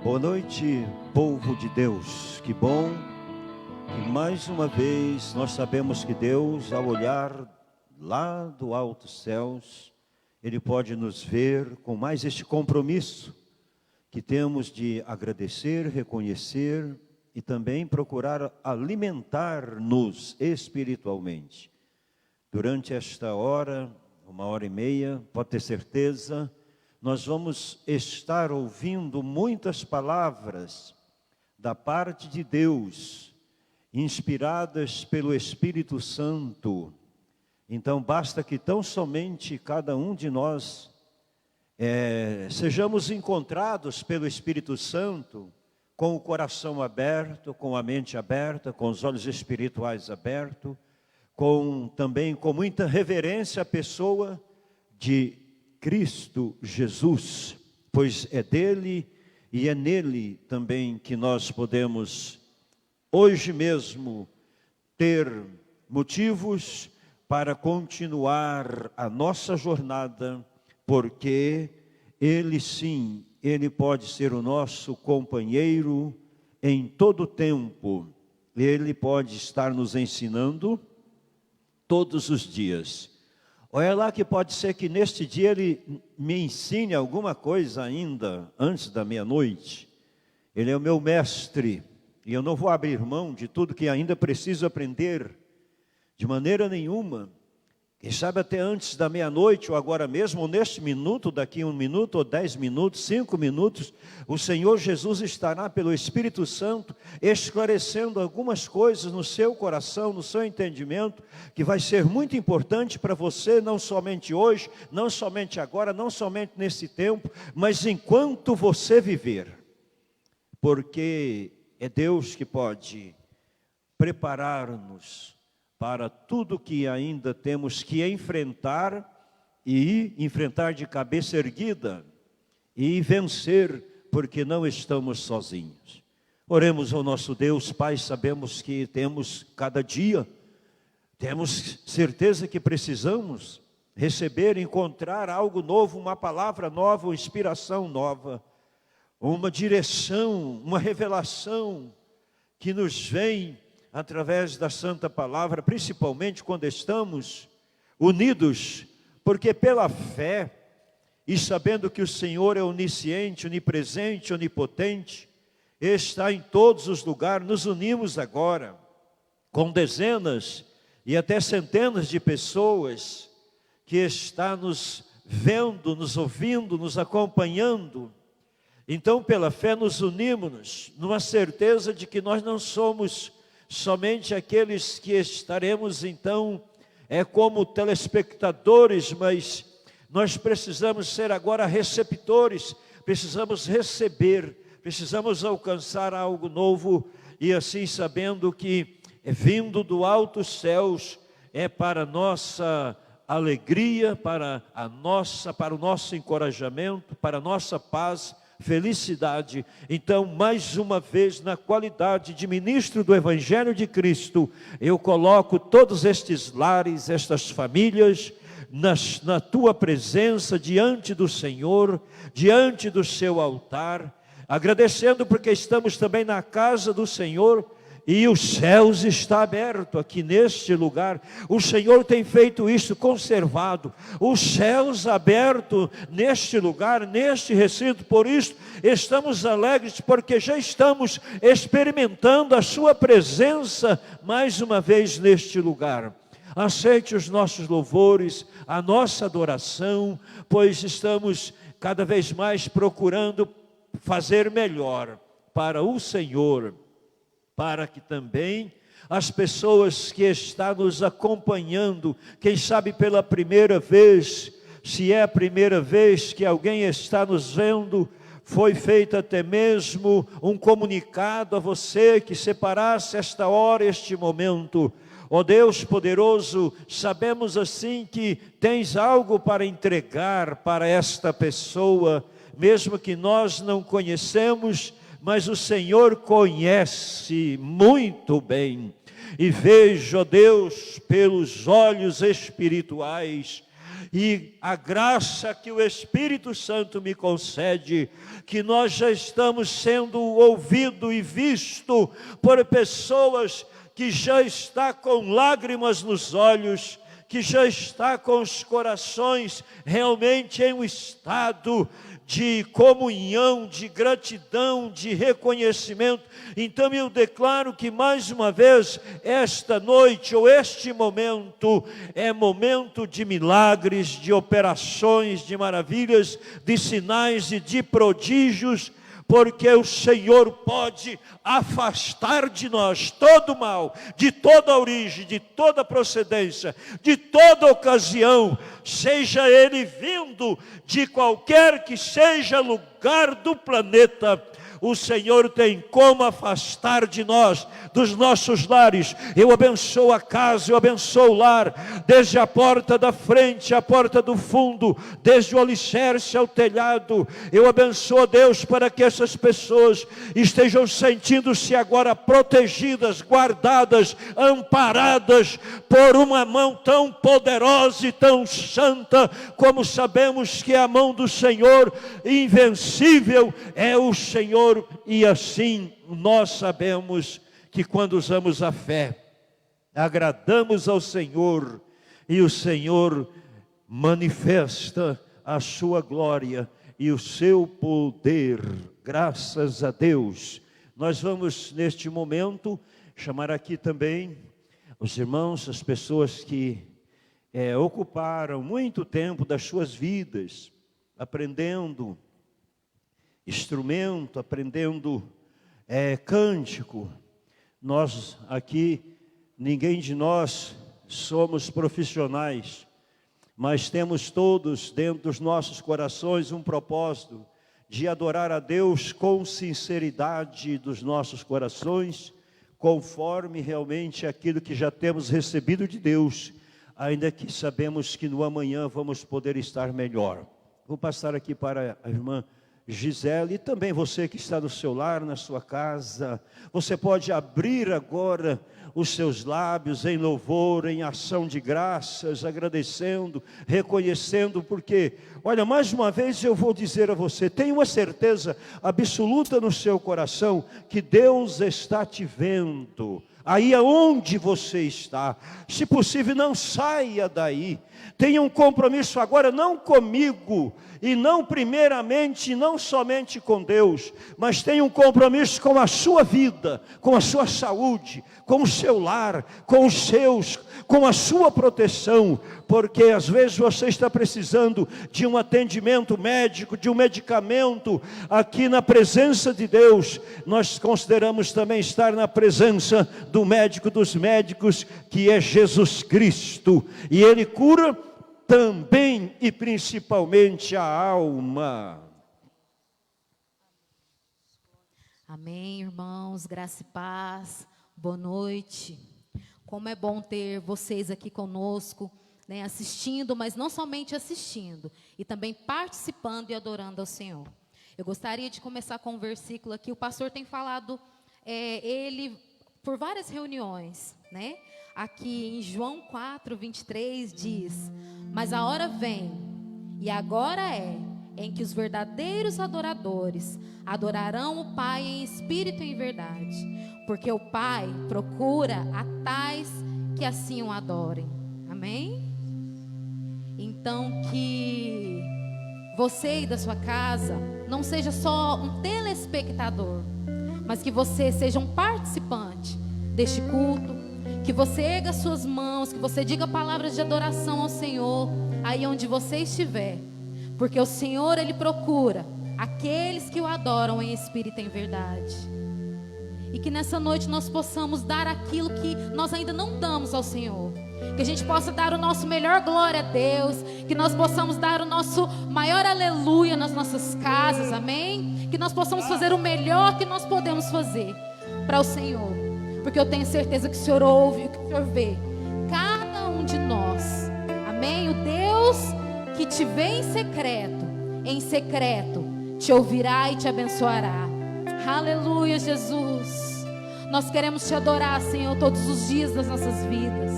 Boa noite, povo de Deus. Que bom que mais uma vez nós sabemos que Deus, ao olhar lá do alto céus, Ele pode nos ver com mais este compromisso que temos de agradecer, reconhecer e também procurar alimentar-nos espiritualmente. Durante esta hora, 1h30, pode ter certeza, nós vamos estar ouvindo muitas palavras da parte de Deus, inspiradas pelo Espírito Santo. Então basta que tão somente cada um de nós sejamos encontrados pelo Espírito Santo, com o coração aberto, com a mente aberta, com os olhos espirituais abertos, também com muita reverência à pessoa de Cristo Jesus, pois é dele e é nele também que nós podemos hoje mesmo ter motivos para continuar a nossa jornada, porque ele sim, ele pode ser o nosso companheiro em todo tempo. Ele pode estar nos ensinando todos os dias. Olha lá que pode ser que neste dia ele me ensine alguma coisa ainda antes da meia-noite. Ele é o meu mestre e eu não vou abrir mão de tudo que ainda preciso aprender, de maneira nenhuma. Quem sabe até antes da meia-noite, ou agora mesmo, ou neste minuto, daqui 1 minuto, ou 10 minutos, 5 minutos, o Senhor Jesus estará pelo Espírito Santo esclarecendo algumas coisas no seu coração, no seu entendimento, que vai ser muito importante para você, não somente hoje, não somente agora, não somente nesse tempo, mas enquanto você viver. Porque é Deus que pode preparar-nos para tudo que ainda temos que enfrentar, e enfrentar de cabeça erguida, e vencer, porque não estamos sozinhos. Oremos ao nosso Deus. Pai, sabemos que temos cada dia, temos certeza que precisamos receber, encontrar algo novo, uma palavra nova, uma inspiração nova, uma direção, uma revelação que nos vem através da Santa Palavra, principalmente quando estamos unidos, porque pela fé, e sabendo que o Senhor é onisciente, onipresente, onipotente, está em todos os lugares, nos unimos agora, com dezenas e até centenas de pessoas, que está nos vendo, nos ouvindo, nos acompanhando. Então pela fé nos unimos, numa certeza de que nós não somos somente aqueles que estaremos então como telespectadores, mas nós precisamos ser agora receptores, precisamos receber, precisamos alcançar algo novo, e assim sabendo que é vindo do alto céus, é para nossa alegria, para o nosso encorajamento, para a nossa paz, felicidade. Então, mais uma vez, na qualidade de ministro do Evangelho de Cristo, eu coloco todos estes lares, estas famílias, na tua presença, diante do Senhor, diante do seu altar, agradecendo porque estamos também na casa do Senhor, e os céus está aberto aqui neste lugar. O Senhor tem feito isso, conservado os céus abertos neste lugar, neste recinto. Por isso estamos alegres, porque já estamos experimentando a sua presença mais uma vez neste lugar. Aceite os nossos louvores, a nossa adoração, pois estamos cada vez mais procurando fazer melhor para o Senhor, para que também as pessoas que estão nos acompanhando, quem sabe pela primeira vez, se é a primeira vez que alguém está nos vendo, foi feito até mesmo um comunicado a você que separasse esta hora, este momento. Ó Deus poderoso, sabemos assim que tens algo para entregar para esta pessoa, mesmo que nós não conhecemos, mas o Senhor conhece muito bem. E veja, ó Deus, pelos olhos espirituais, E a graça que o Espírito Santo me concede, que nós já estamos sendo ouvido e visto por pessoas que já está com lágrimas nos olhos, que já está com os corações realmente em um estado de comunhão, de gratidão, de reconhecimento. Então eu declaro que mais uma vez, esta noite ou este momento, é momento de milagres, de operações, de maravilhas, de sinais e de prodígios, porque o Senhor pode afastar de nós todo mal, de toda origem, de toda procedência, de toda ocasião, seja ele vindo de qualquer que seja lugar do planeta. O Senhor tem como afastar de nós, dos nossos lares. Eu abençoo a casa, eu abençoo o lar, desde a porta da frente, a porta do fundo, desde o alicerce ao telhado. Eu abençoo, Deus, para que essas pessoas estejam sentindo-se agora protegidas, guardadas, amparadas por uma mão tão poderosa e tão santa, como sabemos que é a mão do Senhor, invencível é o Senhor. E assim nós sabemos que quando usamos a fé, agradamos ao Senhor, e o Senhor manifesta a sua glória e o seu poder. Graças a Deus. Nós vamos neste momento chamar aqui também os irmãos, as pessoas que ocuparam muito tempo das suas vidas aprendendo instrumento, aprendendo cântico. Nós aqui, ninguém de nós somos profissionais, mas temos todos dentro dos nossos corações um propósito de adorar a Deus com sinceridade dos nossos corações, conforme realmente aquilo que já temos recebido de Deus, ainda que sabemos que no amanhã vamos poder estar melhor. Vou passar aqui para a irmã Gisele, e também você que está no seu lar, na sua casa, você pode abrir agora os seus lábios em louvor, em ação de graças, agradecendo, reconhecendo, porque, olha, mais uma vez eu vou dizer a você, tenha uma certeza absoluta no seu coração, que Deus está te vendo, aí aonde você está. Se possível, não saia daí. Tenha um compromisso agora, não comigo, e não primeiramente, não somente com Deus, mas tenha um compromisso com a sua vida, com a sua saúde, com o seu lar, com os seus, com a sua proteção, porque às vezes você está precisando de um atendimento médico, de um medicamento. Aqui na presença de Deus, nós consideramos também estar na presença do médico dos médicos, que é Jesus Cristo, e Ele cura também e principalmente a alma. Amém, irmãos, graça e paz, boa noite. Como é bom ter vocês aqui conosco, né, assistindo, mas não somente assistindo, e também participando e adorando ao Senhor. Eu gostaria de começar com um versículo aqui. O pastor tem falado, ele, por várias reuniões, né? Aqui em João 4:23 diz: mas a hora vem, e agora em que os verdadeiros adoradores adorarão o Pai em espírito e em verdade, porque o Pai procura a tais que assim o adorem. Amém? Então que você e da sua casa não seja só um telespectador, mas que você seja um participante deste culto, que você erga suas mãos, que você diga palavras de adoração ao Senhor, aí onde você estiver, porque o Senhor, Ele procura aqueles que o adoram em espírito e em verdade. E que nessa noite nós possamos dar aquilo que nós ainda não damos ao Senhor, que a gente possa dar o nosso melhor glória a Deus, que nós possamos dar o nosso maior aleluia nas nossas casas, amém? Que nós possamos fazer o melhor que nós podemos fazer para o Senhor, porque eu tenho certeza que o Senhor ouve e que o Senhor vê cada um de nós, amém? O Deus que te vê em secreto, te ouvirá e te abençoará. Aleluia, Jesus. Nós queremos te adorar, Senhor, todos os dias das nossas vidas.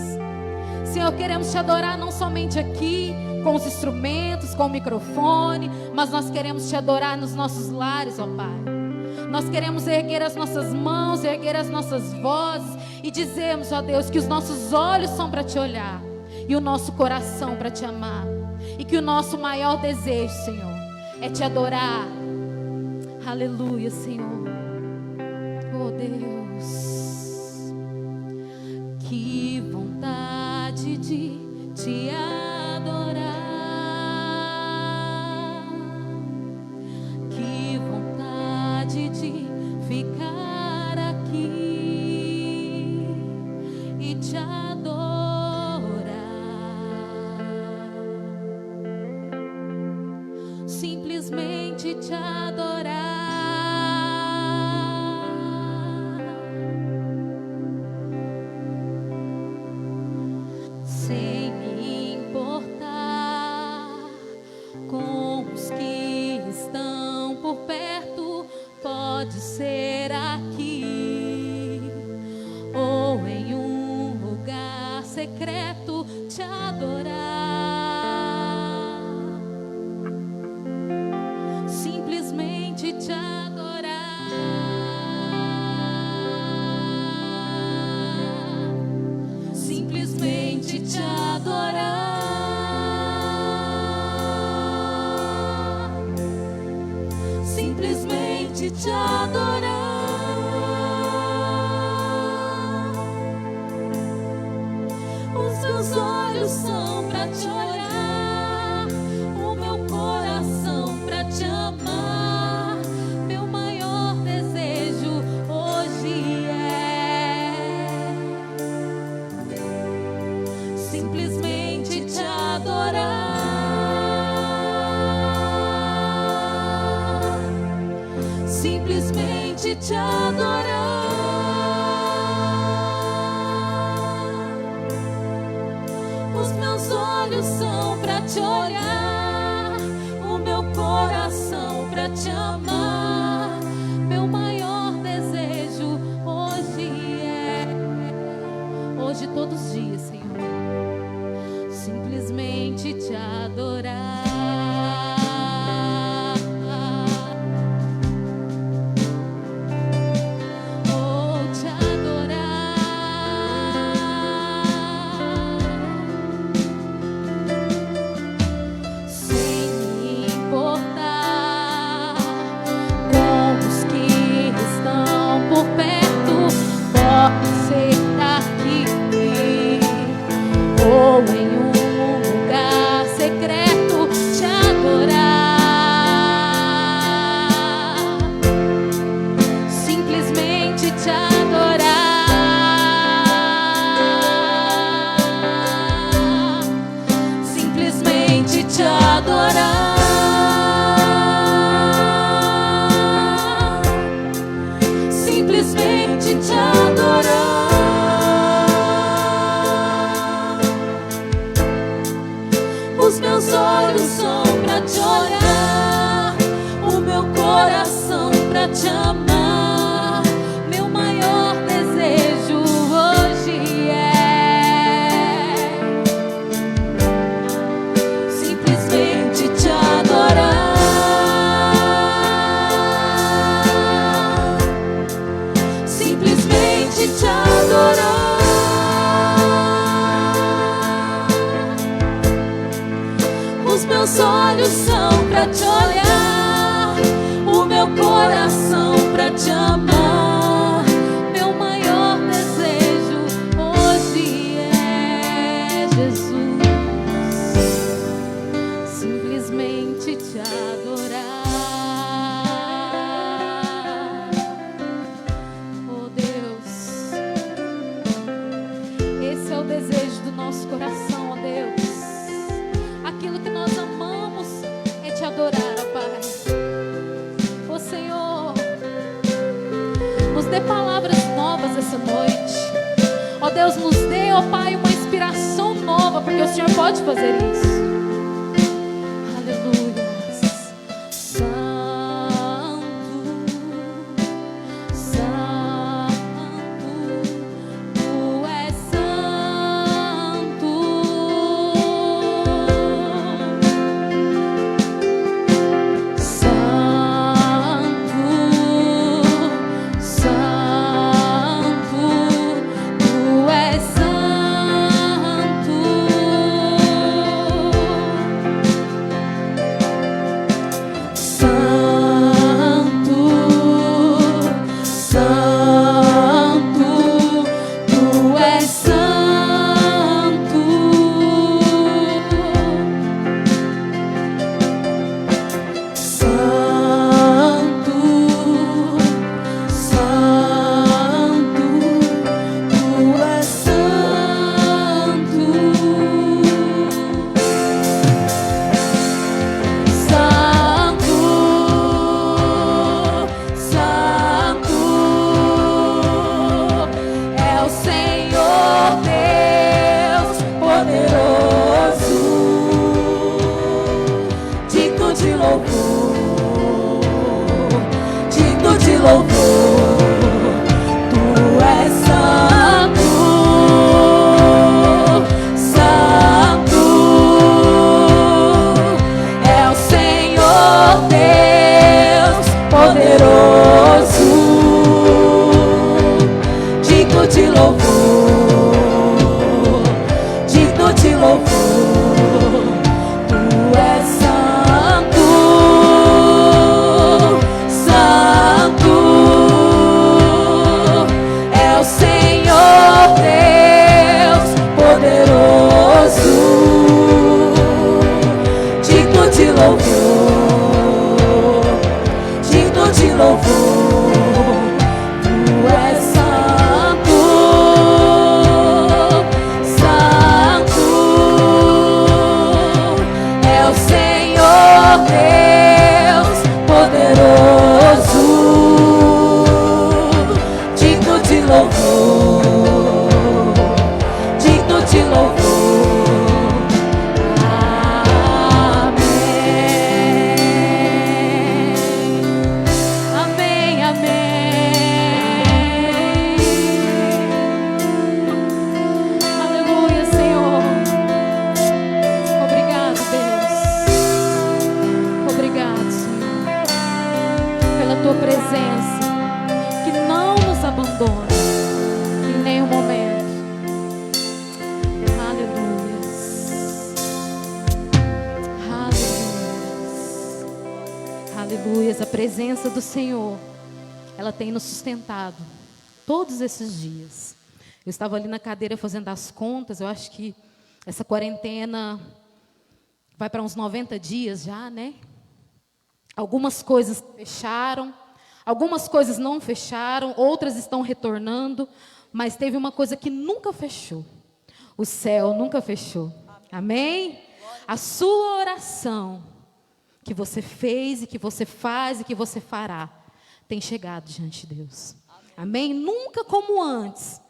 Senhor, queremos te adorar não somente aqui, com os instrumentos, com o microfone, mas nós queremos te adorar nos nossos lares, ó Pai. Nós queremos erguer as nossas mãos, erguer as nossas vozes e dizermos, ó Deus, que os nossos olhos são para te olhar e o nosso coração para te amar, e que o nosso maior desejo, Senhor, é te adorar. Aleluia, Senhor. Oh Deus, que vontade de te adorar, que vontade de ficar aqui e te adorar, simplesmente te adorar, sem me importar com os que estão por perto. Pode ser aqui ou em um lugar secreto te adorar, simplesmente te adorar, simplesmente te adorar, simplesmente te adorar. Os meus olhos são para te olhar, o meu coração para te amar. Meu maior desejo hoje é simplesmente te adorar, simplesmente te adorar. Os meus olhos são para te olhar, o meu coração para te amar. Meu maior desejo hoje é, hoje todos os dias, Senhor, simplesmente te adorar. Oh, te adorar, sem me importar com os que estão por perto. Pode ser aqui ou em um lugar secreto te adorar, simplesmente te adorar, simplesmente te adorar, simplesmente te adorar. Os meus olhos são para te olhar, o meu coração para te amar. Meu maior desejo hoje é simplesmente te adorar, simplesmente te adorar. Os meus olhos são para te olhar, o meu coração para te amar. Meu maior desejo hoje é Jesus, simplesmente te adorar. Oh Deus, esse é o desejo do nosso coração, ó Deus. Aquilo que nós amamos é te adorar, ó Pai. Ó Senhor, nos dê palavras novas essa noite. Ó Deus, nos dê, ó Pai, uma inspiração nova, porque o Senhor pode fazer isso. Aleluia. Santo, Santo, Tu és santo. de louvor, digno de louvor. Tu és santo, santo, é o Senhor Deus poderoso, digno de louvor, digno de louvor. Deus poderoso, digno de louvor, digno de louvor. Amém, amém, amém. Aleluia, Senhor. Obrigado, Deus. Obrigado, Senhor, pela Tua presença, que não nos abandona em nenhum momento. Aleluia, aleluia, aleluia. A presença do Senhor, ela tem nos sustentado todos esses dias. Eu estava ali na cadeira fazendo as contas. Eu acho que essa quarentena vai para uns 90 dias já, né? Algumas coisas fecharam, algumas coisas não fecharam, outras estão retornando, mas teve uma coisa que nunca fechou. O céu nunca fechou. Amém? A sua oração, que você fez e que você faz e que você fará, tem chegado diante de Deus. Amém? Nunca como antes.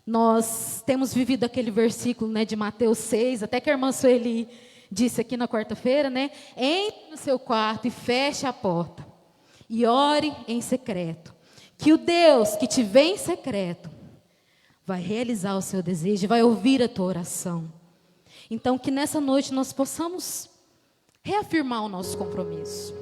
Nós temos vivido aquele versículo, né, de Mateus 6, até que a irmã Sueli disse aqui na quarta-feira, né? Entre no seu quarto e feche a porta. E ore em secreto. Que o Deus que te vê em secreto vai realizar o seu desejo, vai ouvir a tua oração. Então, que nessa noite nós possamos reafirmar o nosso compromisso.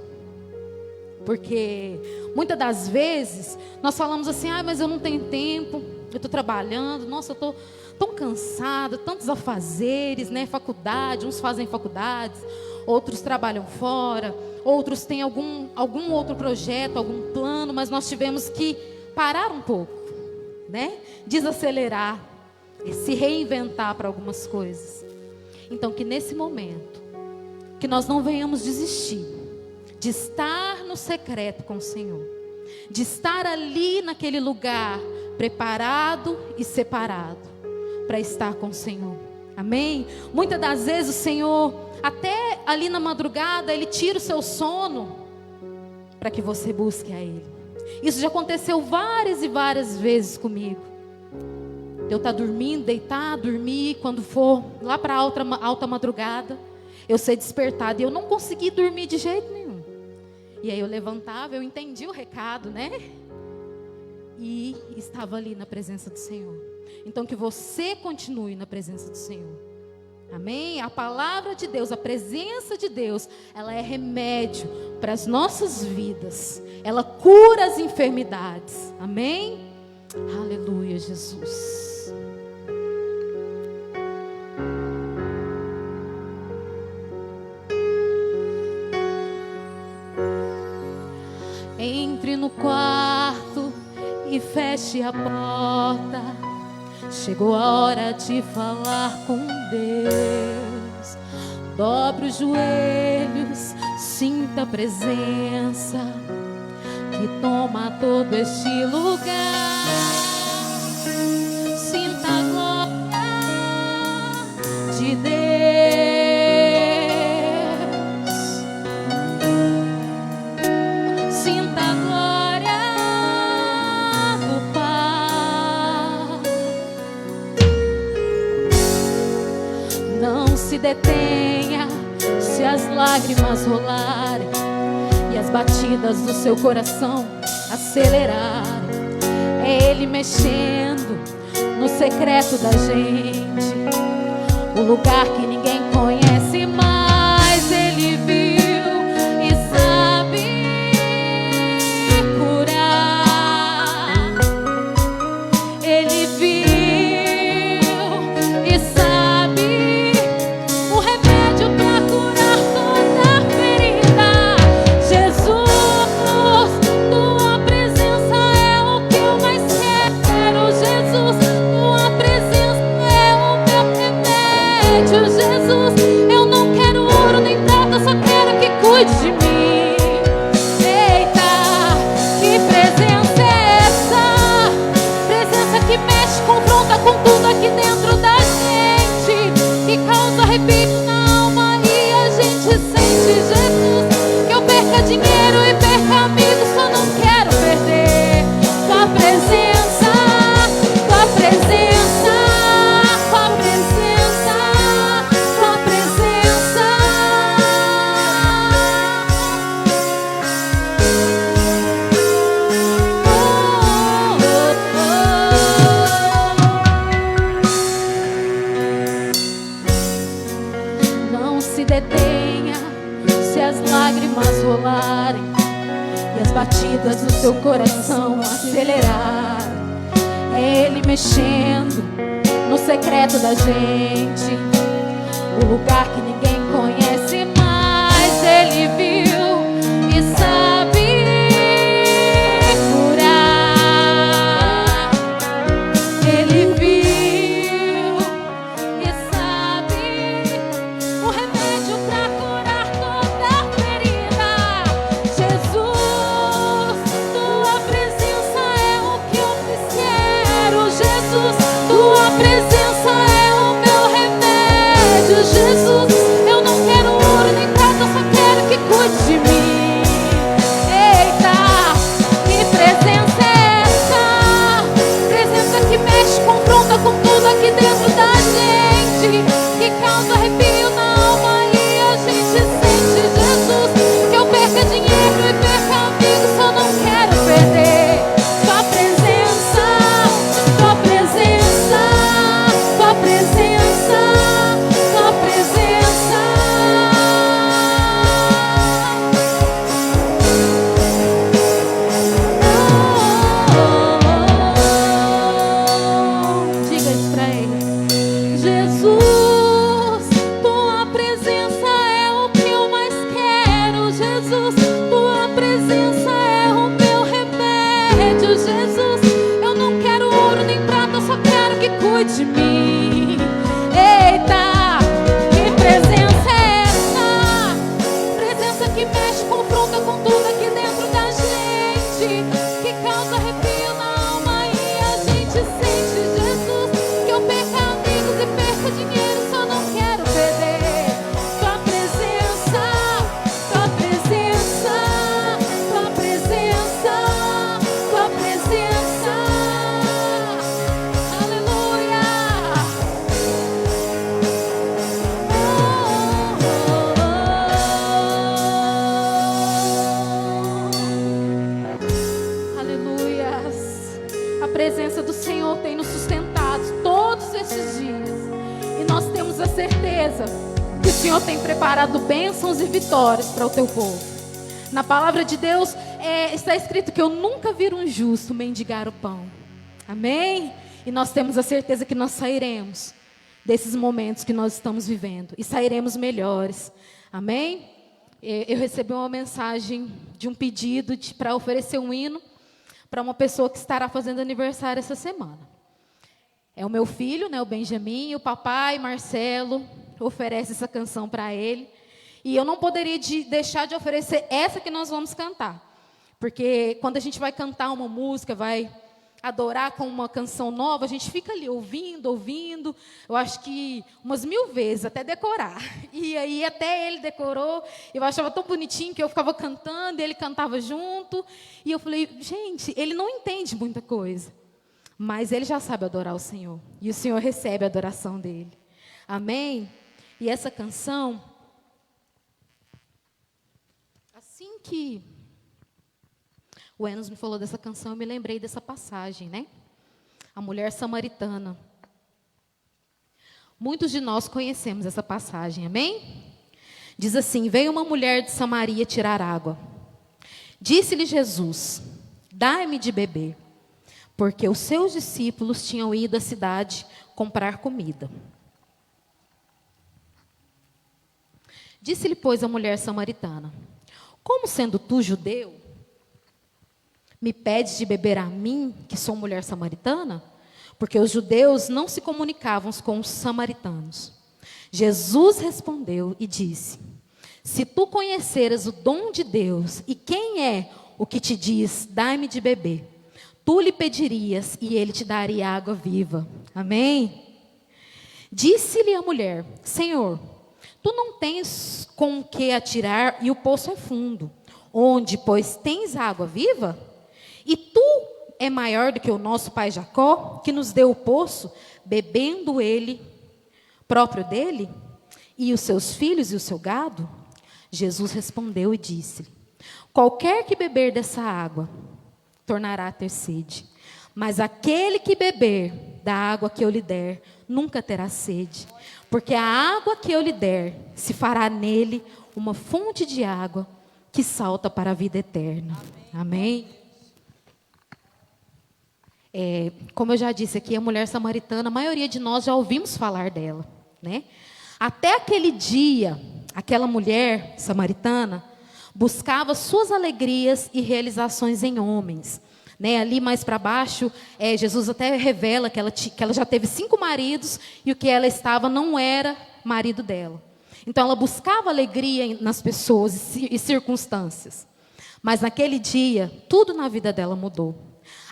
Porque muitas das vezes nós falamos assim, mas eu não tenho tempo, eu estou trabalhando, nossa, eu estou tão cansada, tantos afazeres, né? Faculdade, uns fazem faculdades, outros trabalham fora, outros têm algum outro projeto, algum plano, mas nós tivemos que parar um pouco, né? Desacelerar, se reinventar para algumas coisas. Então, que nesse momento, que nós não venhamos desistir de estar no secreto com o Senhor, de estar ali naquele lugar preparado e separado para estar com o Senhor. Amém? Muitas das vezes o Senhor, até ali na madrugada, Ele tira o seu sono para que você busque a Ele. Isso já aconteceu várias e várias vezes comigo. Eu estar dormindo, deitar, dormir, quando for lá para alta madrugada, eu ser despertada e eu não consegui dormir de jeito nenhum. E aí eu levantava, eu entendi o recado, né? E estava ali na presença do Senhor. Então que você continue na presença do Senhor. Amém? A palavra de Deus, a presença de Deus, ela é remédio para as nossas vidas. Ela cura as enfermidades. Amém? Aleluia, Jesus. Entre no quarto e feche a porta. Chegou a hora de falar com Deus. Dobre os joelhos, sinta a presença que toma todo este lugar. Sinta a glória de Deus. Sinta a glória do Pai. Não se detenha se as lágrimas rolarem e as batidas do seu coração acelerarem. É Ele mexendo no secreto da gente, o lugar que ninguém conhece, mas Ele viu e sabe curar. Ele viu confronta com tudo aqui dentro da gente, que causa arrepio na alma e a gente sente. Jesus, que eu perca dinheiro e perca amigos, só não quero perder tua presença, tua presença, tua presença, tua presença. Não se detenha se as lágrimas rolarem e as batidas do seu coração acelerarem. É Ele mexendo no secreto da gente, o lugar que ninguém conhece, mas Ele viu e sabe curar. Ele viu e sabe o remédio pra curar toda ferida. Jesus, tua presença é o que eu mais quero. Jesus, tua presença é o meu remédio. Jesus, eu não quero ouro nem prata, eu só quero que cuide de mim. Eita, que presença é essa? Presença que mexe, confronta com tudo aqui dentro da gente, que causa arrepio na alma e a gente sente. Jesus, que eu perca dinheiro e perca amigos, só não quero perder tua presença, tua presença, tua presença, tua presença. Diga isso pra ele. Jesus, tua presença é o que eu mais quero. Jesus, tua presença é o meu remédio. Jesus, eu não quero ouro nem prata, eu só quero que cuide de mim. Eita, que presença é essa? Presença que mexe, confronta com tudo aqui dentro da gente, que causa arrepio na alma e a gente sente. Jesus, que eu perca amigos e perca dinheiro, só não quero perder tua presença, tua presença, tua presença, tua presença. Aleluia. Aleluias. A presença do Senhor tem nos sustentado todos esses dias. E nós temos a certeza que o Senhor tem preparado bênçãos e vitórias para o teu povo. Na palavra de Deus está escrito que eu nunca vi um justo mendigar o pão. Amém? E nós temos a certeza que nós sairemos desses momentos que nós estamos vivendo e sairemos melhores. Amém? Eu recebi uma mensagem de um pedido para oferecer um hino para uma pessoa que estará fazendo aniversário essa semana. É o meu filho, né, o Benjamin, e o papai, Marcelo, oferece essa canção para ele. E eu não poderia deixar de oferecer essa que nós vamos cantar. Porque quando a gente vai cantar uma música, vai adorar com uma canção nova, a gente fica ali ouvindo, eu acho que umas 1000 vezes, até decorar. E aí até ele decorou, eu achava tão bonitinho que eu ficava cantando, e ele cantava junto, e eu falei, gente, ele não entende muita coisa, mas ele já sabe adorar o Senhor, e o Senhor recebe a adoração dele. Amém? E essa canção, assim que o Enos me falou dessa canção, eu me lembrei dessa passagem, né? A mulher samaritana. Muitos de nós conhecemos essa passagem, amém? Diz assim: veio uma mulher de Samaria tirar água. Disse-lhe Jesus: dai-me de beber, porque os seus discípulos tinham ido à cidade comprar comida. Disse-lhe, pois, a mulher samaritana: como sendo tu judeu, me pedes de beber a mim, que sou mulher samaritana? Porque os judeus não se comunicavam com os samaritanos. Jesus respondeu e disse: se tu conheceras o dom de Deus, e quem é o que te diz, dai-me de beber, tu lhe pedirias e ele te daria água viva. Amém? Disse-lhe a mulher: Senhor, tu não tens com que atirar e o poço é fundo. Onde, pois, tens água viva? E tu é maior do que o nosso pai Jacó, que nos deu o poço, bebendo ele próprio dele, e os seus filhos e o seu gado? Jesus respondeu e disse-lhe: qualquer que beber dessa água tornará a ter sede, mas aquele que beber da água que eu lhe der nunca terá sede, porque a água que eu lhe der se fará nele uma fonte de água que salta para a vida eterna. Amém? Como eu já disse aqui, a mulher samaritana, a maioria de nós já ouvimos falar dela, né? Até aquele dia, aquela mulher samaritana buscava suas alegrias e realizações em homens, né? Ali mais para baixo, Jesus até revela que ela já teve 5 maridos e o que ela estava não era marido dela. Então ela buscava alegria nas pessoas e circunstâncias. Mas naquele dia, tudo na vida dela mudou.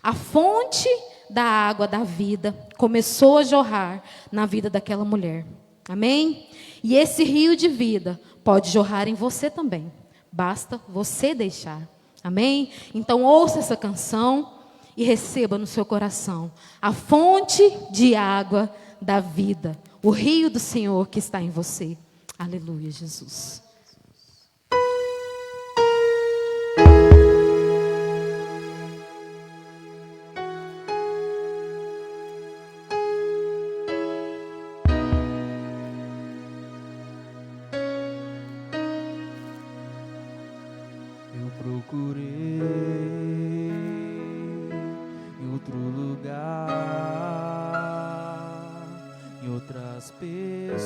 A fonte da água da vida começou a jorrar na vida daquela mulher. Amém? E esse rio de vida pode jorrar em você também. Basta você deixar. Amém? Então ouça essa canção e receba no seu coração a fonte de água da vida, o rio do Senhor que está em você. Aleluia, Jesus. Procurei em outro lugar, em outras pessoas,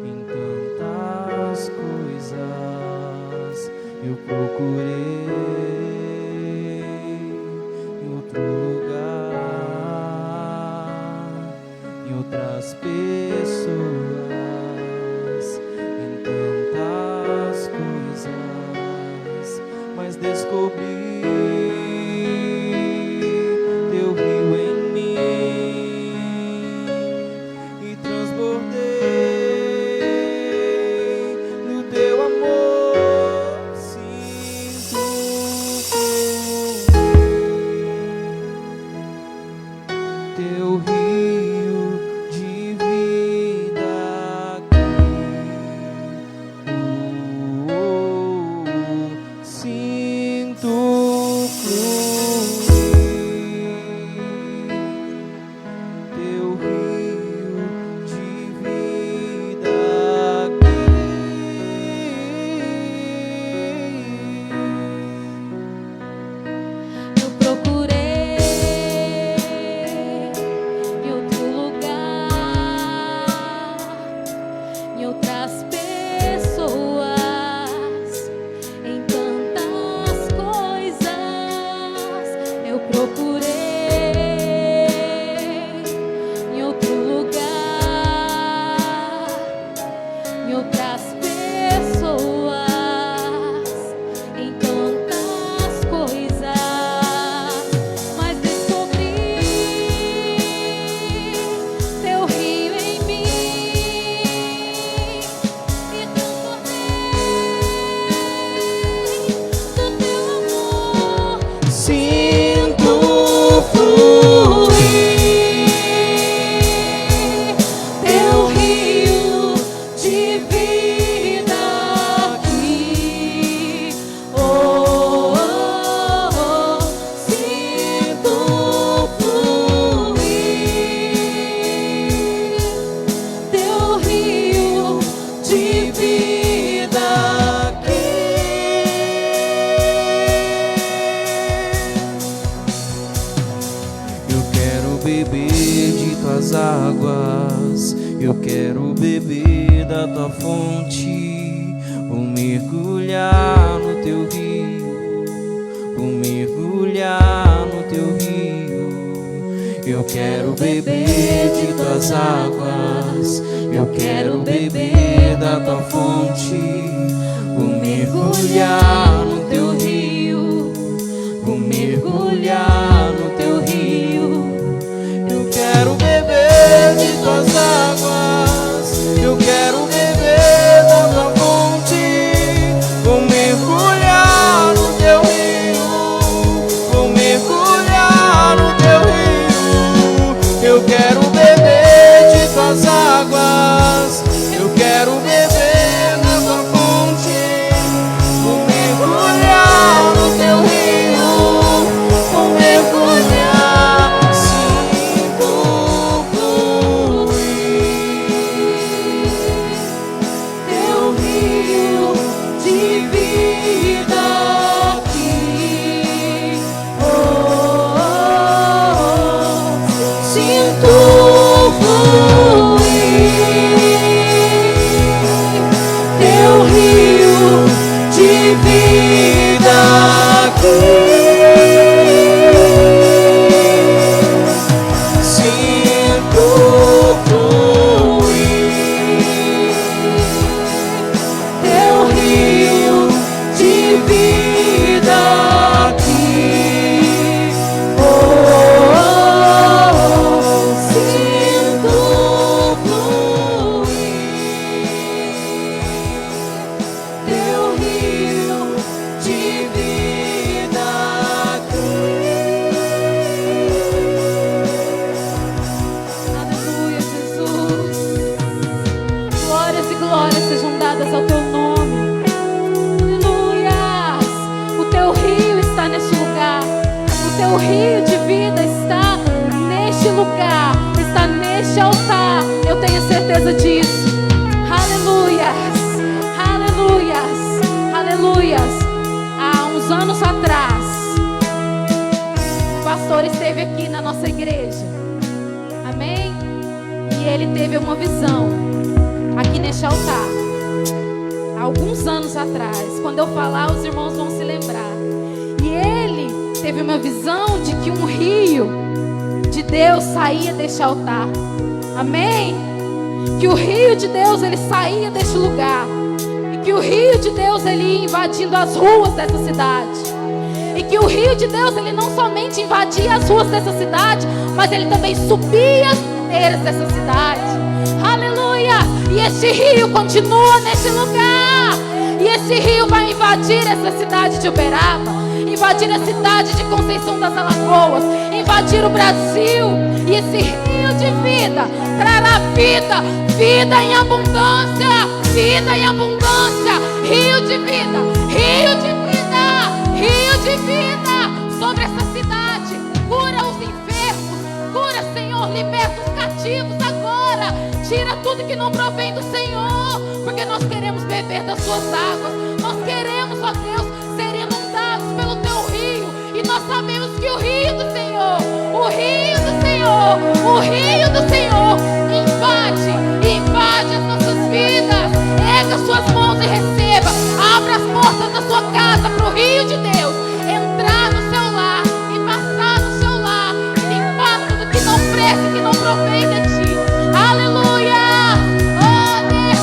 em tantas coisas. Eu procurei em outro lugar, em outras pessoas. Mas descobri teu rio em mim e transbordei no teu amor. Sinto teu rio de vida aqui. Sinto fluir teu rio de vida aqui. Eu procurei em outro lugar, em outras pessoas, em tantas coisas. Eu procurei em outro lugar, em outras pessoas, em tantas coisas, mas descobri teu rio em mim e transbordei do teu amor. Sinto fluir teu rio de vida aqui. Oh, oh, oh. Sinto fluir teu rio de vida aqui. Eu quero beber de tuas águas, eu quero beber da tua fonte, vou mergulhar no teu rio, vou mergulhar no teu rio. Eu quero beber de tuas águas, eu quero beber da tua fonte, vou mergulhar no teu rio, vou mergulhar no teu rio. Eu quero beber de tuas águas, eu quero beber da tua fonte. Vou mergulhar no teu rio, vou mergulhar no teu rio. Eu quero beber de tuas águas, eu quero beber da tua fonte. Vou mergulhar no teu rio, vou mergulhar, sinto fluir teu rio de vida aqui. Oh, oh, oh. Sinto fluir teu rio de vida aqui. Sinto fluir teu rio de vida aqui. Oh, oh, oh. Sinto fluir teu rio de vida aqui. Aleluia, Jesus. Glórias e glórias sejam dadas ao teu nome. Aleluia. O teu rio está neste lugar. O teu rio de vida está neste lugar. Está neste altar. Eu tenho certeza disso. Aleluias. Aleluias. Aleluias. Há uns anos atrás, o pastor esteve aqui na nossa igreja. Amém? E ele teve uma visão aqui neste altar. Há alguns anos atrás. Quando eu falar, os irmãos vão se lembrar. E ele teve uma visão de que um rio de Deus saía deste altar. Amém? Que o rio de Deus, ele saía deste lugar. E que o rio de Deus, ele ia invadindo as ruas dessa cidade. E que o rio de Deus, ele não somente invadia as ruas dessa cidade, mas ele também subia as montanhas dessa cidade. Aleluia! E esse rio continua nesse lugar. E esse rio vai invadir essa cidade de Uberaba, invadir a cidade de Conceição das Alagoas, invadir o Brasil. E esse rio de vida trará vida, vida em abundância, vida em abundância. Rio de vida, rio de vida, rio de vida sobre essa cidade. Cura os enfermos, cura, Senhor, liberta os cativos agora. Tira tudo que não provém do Senhor, porque nós queremos beber das suas águas. Nós queremos, ó Deus, ser inundados pelo teu rio. E nós sabemos que o rio do Senhor, o rio do Senhor, o rio do Senhor invade as nossas vidas. Erga suas mãos e receba. Abra as portas da sua casa para o rio de Deus entrar no seu lar e passar no seu lar e limpar tudo que não presta, que não provém de ti. Aleluia! Oh Deus!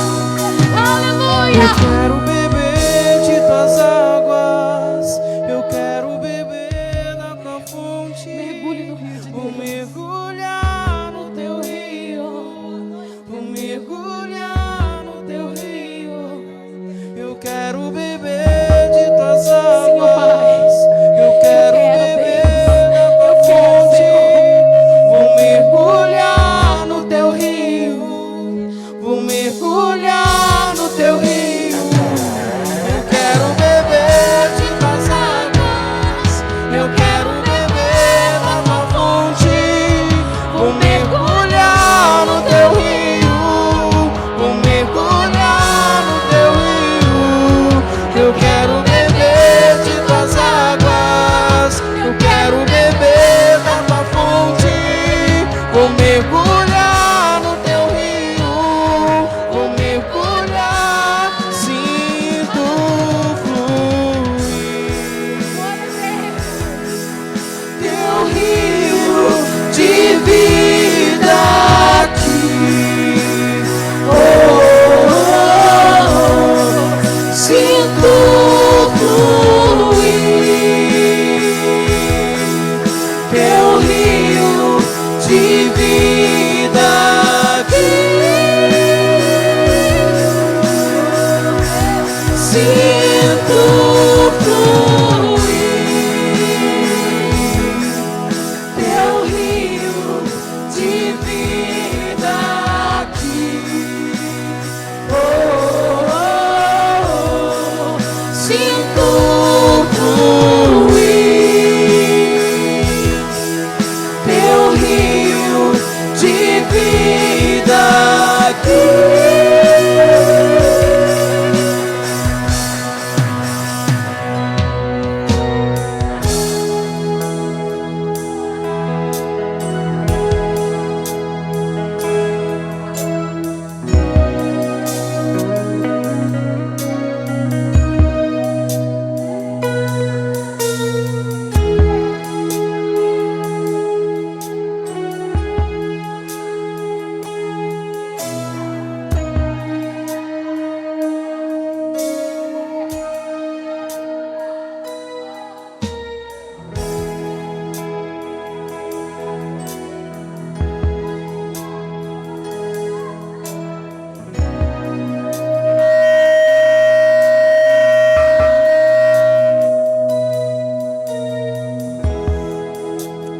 Aleluia! Eu quero beber de tuas águas, eu quero beber da tua fonte. Mergulhe no rio de Vou Deus. mergulhar no teu rio, vou mergulhar no teu rio. Eu quero beber de tuas águas, eu quero beber da tua fonte. Vou mergulhar no teu rio, vou mergulhar no teu rio. Eu quero beber de tuas águas, eu quero beber da tua fonte. Vou mergulhar no teu rio, vou mergulhar no teu rio. Eu quero beber de tuas águas, eu quero beber da tua fonte. Vou mergulhar no teu rio, vou mergulhar, sinto fluir teu rio de vida aqui. Oh, oh, oh. Sinto fluir de vida aqui. Sinto fluir teu rio de vida aqui. Oh, oh, oh. Sinto fluir teu rio de vida aqui.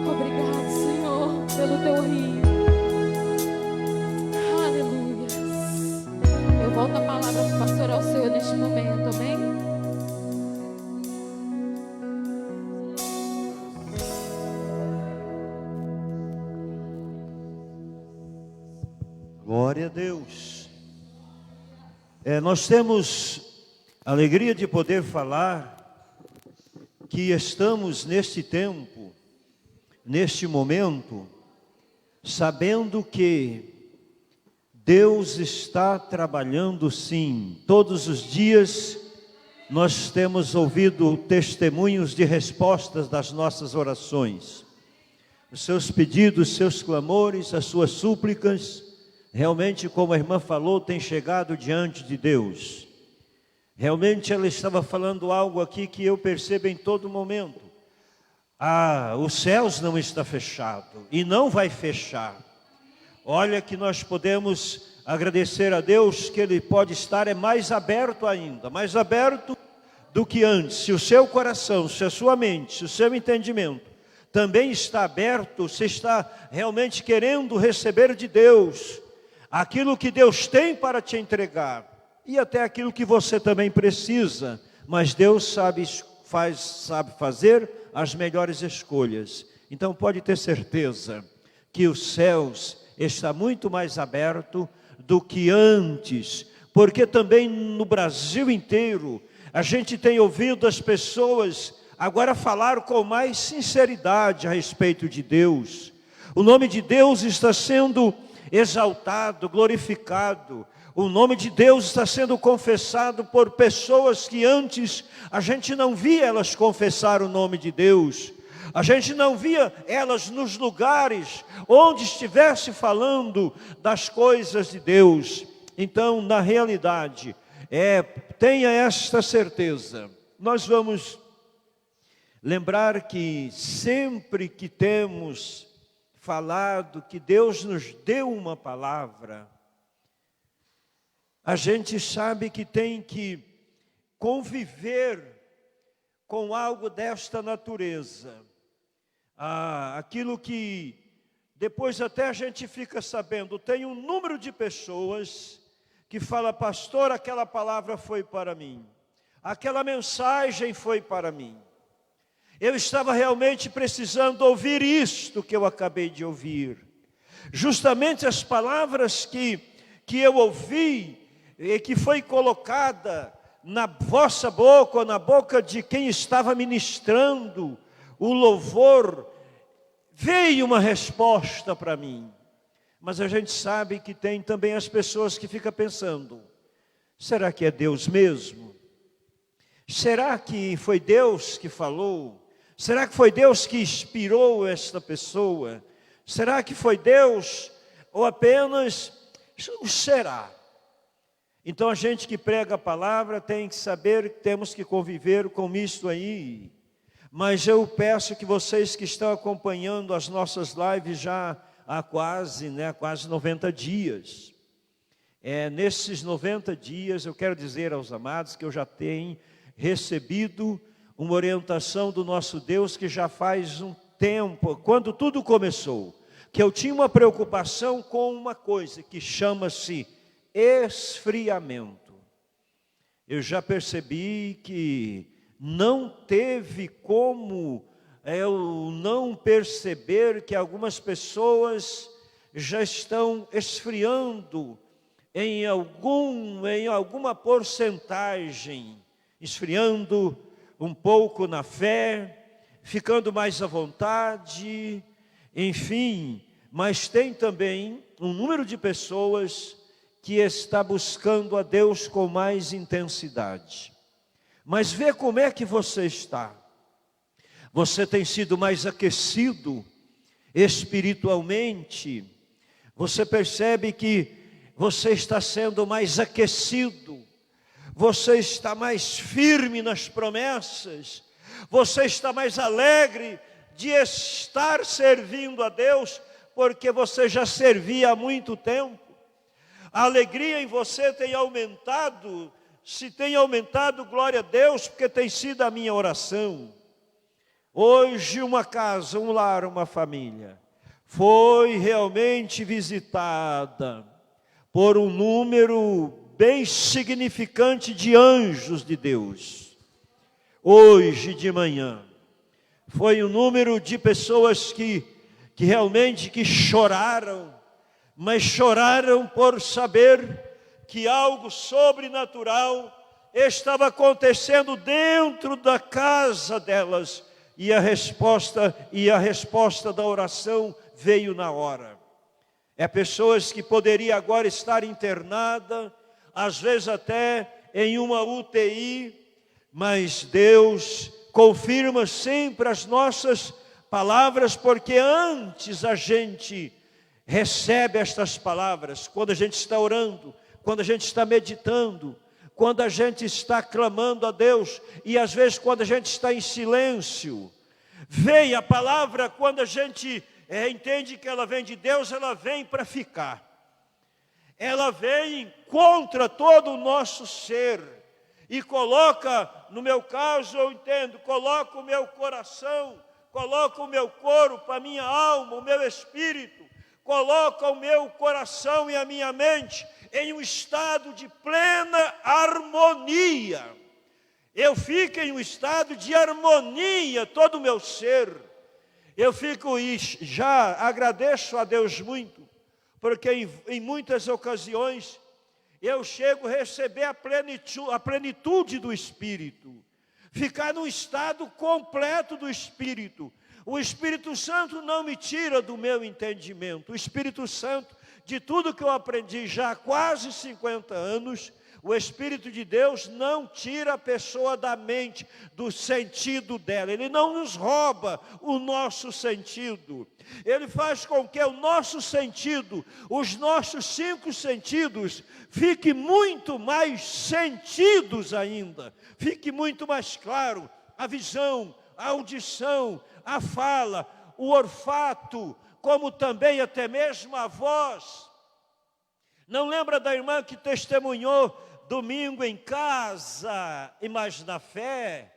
Obrigado, Senhor, pelo teu rio. Aleluia. Eu volto a palavra pastoral ao Senhor neste momento, amém? Glória a Deus. Nós temos a alegria de poder falar que estamos neste tempo, neste momento, sabendo que Deus está trabalhando sim. Todos os dias nós temos ouvido testemunhos de respostas das nossas orações. Os seus pedidos, seus clamores, as suas súplicas, realmente, como a irmã falou, tem chegado diante de Deus. Realmente ela estava falando algo aqui que eu percebo em todo momento. Os céus não está fechado e não vai fechar. Olha que nós podemos agradecer a Deus que Ele pode estar mais aberto ainda, mais aberto do que antes. Se o seu coração, se a sua mente, se o seu entendimento também está aberto, se está realmente querendo receber de Deus aquilo que Deus tem para te entregar, e até aquilo que você também precisa, mas Deus sabe fazer as melhores escolhas. Então pode ter certeza que os céus está muito mais aberto do que antes, porque também no Brasil inteiro a gente tem ouvido as pessoas agora falar com mais sinceridade a respeito de Deus. O nome de Deus está sendo exaltado, glorificado. O nome de Deus está sendo confessado por pessoas que antes a gente não via elas confessar o nome de Deus. A gente não via elas nos lugares onde estivesse falando das coisas de Deus. Então, na realidade, tenha esta certeza. Nós vamos lembrar que sempre que temos falado que Deus nos deu uma palavra, a gente sabe que tem que conviver com algo desta natureza. Aquilo que depois até a gente fica sabendo, tem um número de pessoas que fala: pastor, aquela palavra foi para mim, aquela mensagem foi para mim. Eu estava realmente precisando ouvir isto que eu acabei de ouvir. Justamente as palavras que eu ouvi e que foi colocada na vossa boca, ou na boca de quem estava ministrando o louvor, veio uma resposta para mim. Mas a gente sabe que tem também as pessoas que ficam pensando: será que é Deus mesmo? Será que foi Deus que falou? Será que foi Deus que inspirou esta pessoa? Será que foi Deus ou apenas o será? Então a gente que prega a palavra tem que saber que temos que conviver com isto aí. Mas eu peço que vocês que estão acompanhando as nossas lives já há quase 90 dias. Nesses 90 dias, eu quero dizer aos amados que eu já tenho recebido uma orientação do nosso Deus que já faz um tempo, quando tudo começou, que eu tinha uma preocupação com uma coisa que chama-se esfriamento. Eu já percebi que não teve como eu não perceber que algumas pessoas já estão esfriando em alguma porcentagem, esfriando um pouco na fé, ficando mais à vontade, enfim, mas tem também um número de pessoas que está buscando a Deus com mais intensidade. Mas vê como é que você está. Você tem sido mais aquecido espiritualmente. Você percebe que você está sendo mais aquecido. Você está mais firme nas promessas. Você está mais alegre de estar servindo a Deus, porque você já servia há muito tempo. A alegria em você tem aumentado. Se tem aumentado, glória a Deus, porque tem sido a minha oração. Hoje uma casa, um lar, uma família foi realmente visitada por um número bem significante de anjos de Deus. Hoje de manhã foi um número de pessoas que realmente choraram, mas choraram por saber que algo sobrenatural estava acontecendo dentro da casa delas, e a resposta da oração veio na hora. Pessoas que poderiam agora estar internada, às vezes até em uma UTI, mas Deus confirma sempre as nossas palavras, porque antes a gente recebe estas palavras, quando a gente está orando, quando a gente está meditando, quando a gente está clamando a Deus, e às vezes quando a gente está em silêncio, vem a palavra. Quando a gente entende que ela vem de Deus, ela vem para ficar. Ela vem contra todo o nosso ser, e coloca, no meu caso eu entendo, coloca o meu coração, coloca o meu corpo, a minha alma, o meu espírito, coloca o meu coração e a minha mente em um estado de plena harmonia. Eu fico em um estado de harmonia, todo o meu ser. Eu fico e já agradeço a Deus muito, porque em muitas ocasiões eu chego a receber a plenitude do Espírito, ficar num estado completo do Espírito. O Espírito Santo não me tira do meu entendimento. O Espírito Santo, de tudo que eu aprendi já há quase 50 anos, o Espírito de Deus não tira a pessoa da mente, do sentido dela. Ele não nos rouba o nosso sentido. Ele faz com que o nosso sentido, os nossos 5 sentidos, fiquem muito mais sentidos ainda. Fique muito mais claro a visão, a audição, a fala, o olfato, como também até mesmo a voz. Não lembra da irmã que testemunhou domingo em casa, e mais na fé?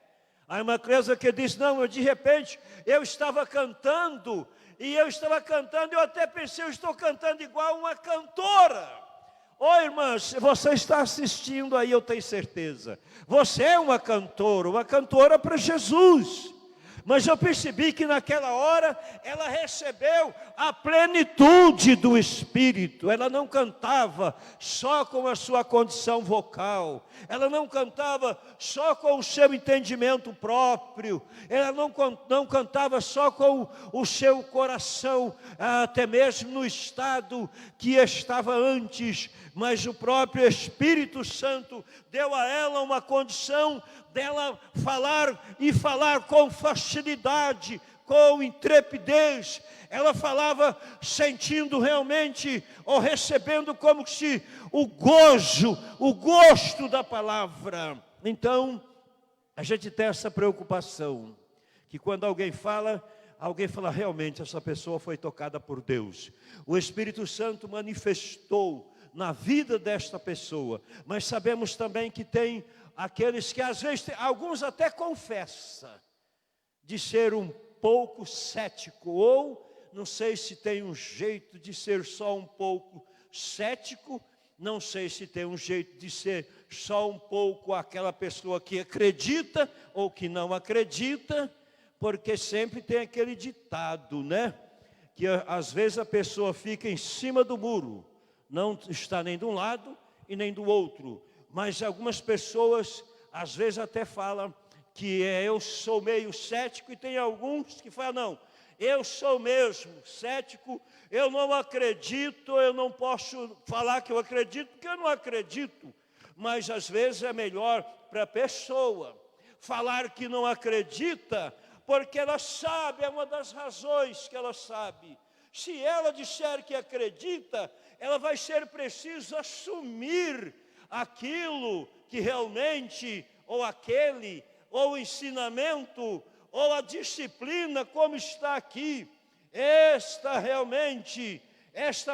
A irmã Cleusa que disse, não, de repente eu estava cantando, eu até pensei, eu estou cantando igual uma cantora. Ô irmã, se você está assistindo aí, eu tenho certeza, você é uma cantora para Jesus. Mas eu percebi que naquela hora ela recebeu a plenitude do Espírito. Ela não cantava só com a sua condição vocal. Ela não cantava só com o seu entendimento próprio. Ela não cantava só com o seu coração, até mesmo no estado que estava antes. Mas o próprio Espírito Santo deu a ela uma condição dela falar com facilidade, com intrepidez. Ela falava sentindo realmente, ou recebendo como se o gosto da palavra. Então, a gente tem essa preocupação, que quando alguém fala, alguém fala, realmente essa pessoa foi tocada por Deus. O Espírito Santo manifestou na vida desta pessoa. Mas sabemos também que tem aqueles que às vezes, alguns até confessam de ser um pouco cético, ou não sei se tem um jeito de ser só um pouco cético, não sei se tem um jeito de ser só um pouco aquela pessoa que acredita ou que não acredita, porque sempre tem aquele ditado, né? Que às vezes a pessoa fica em cima do muro, não está nem de um lado e nem do outro. Mas algumas pessoas às vezes até falam que eu sou meio cético, e tem alguns que falam, não, eu sou mesmo cético, eu não acredito, eu não posso falar que eu acredito, porque eu não acredito. Mas às vezes é melhor para a pessoa falar que não acredita, porque ela sabe, é uma das razões que ela sabe. Se ela disser que acredita, ela vai ser preciso assumir aquilo que realmente, ou aquele, ou o ensinamento, ou a disciplina, como está aqui. Esta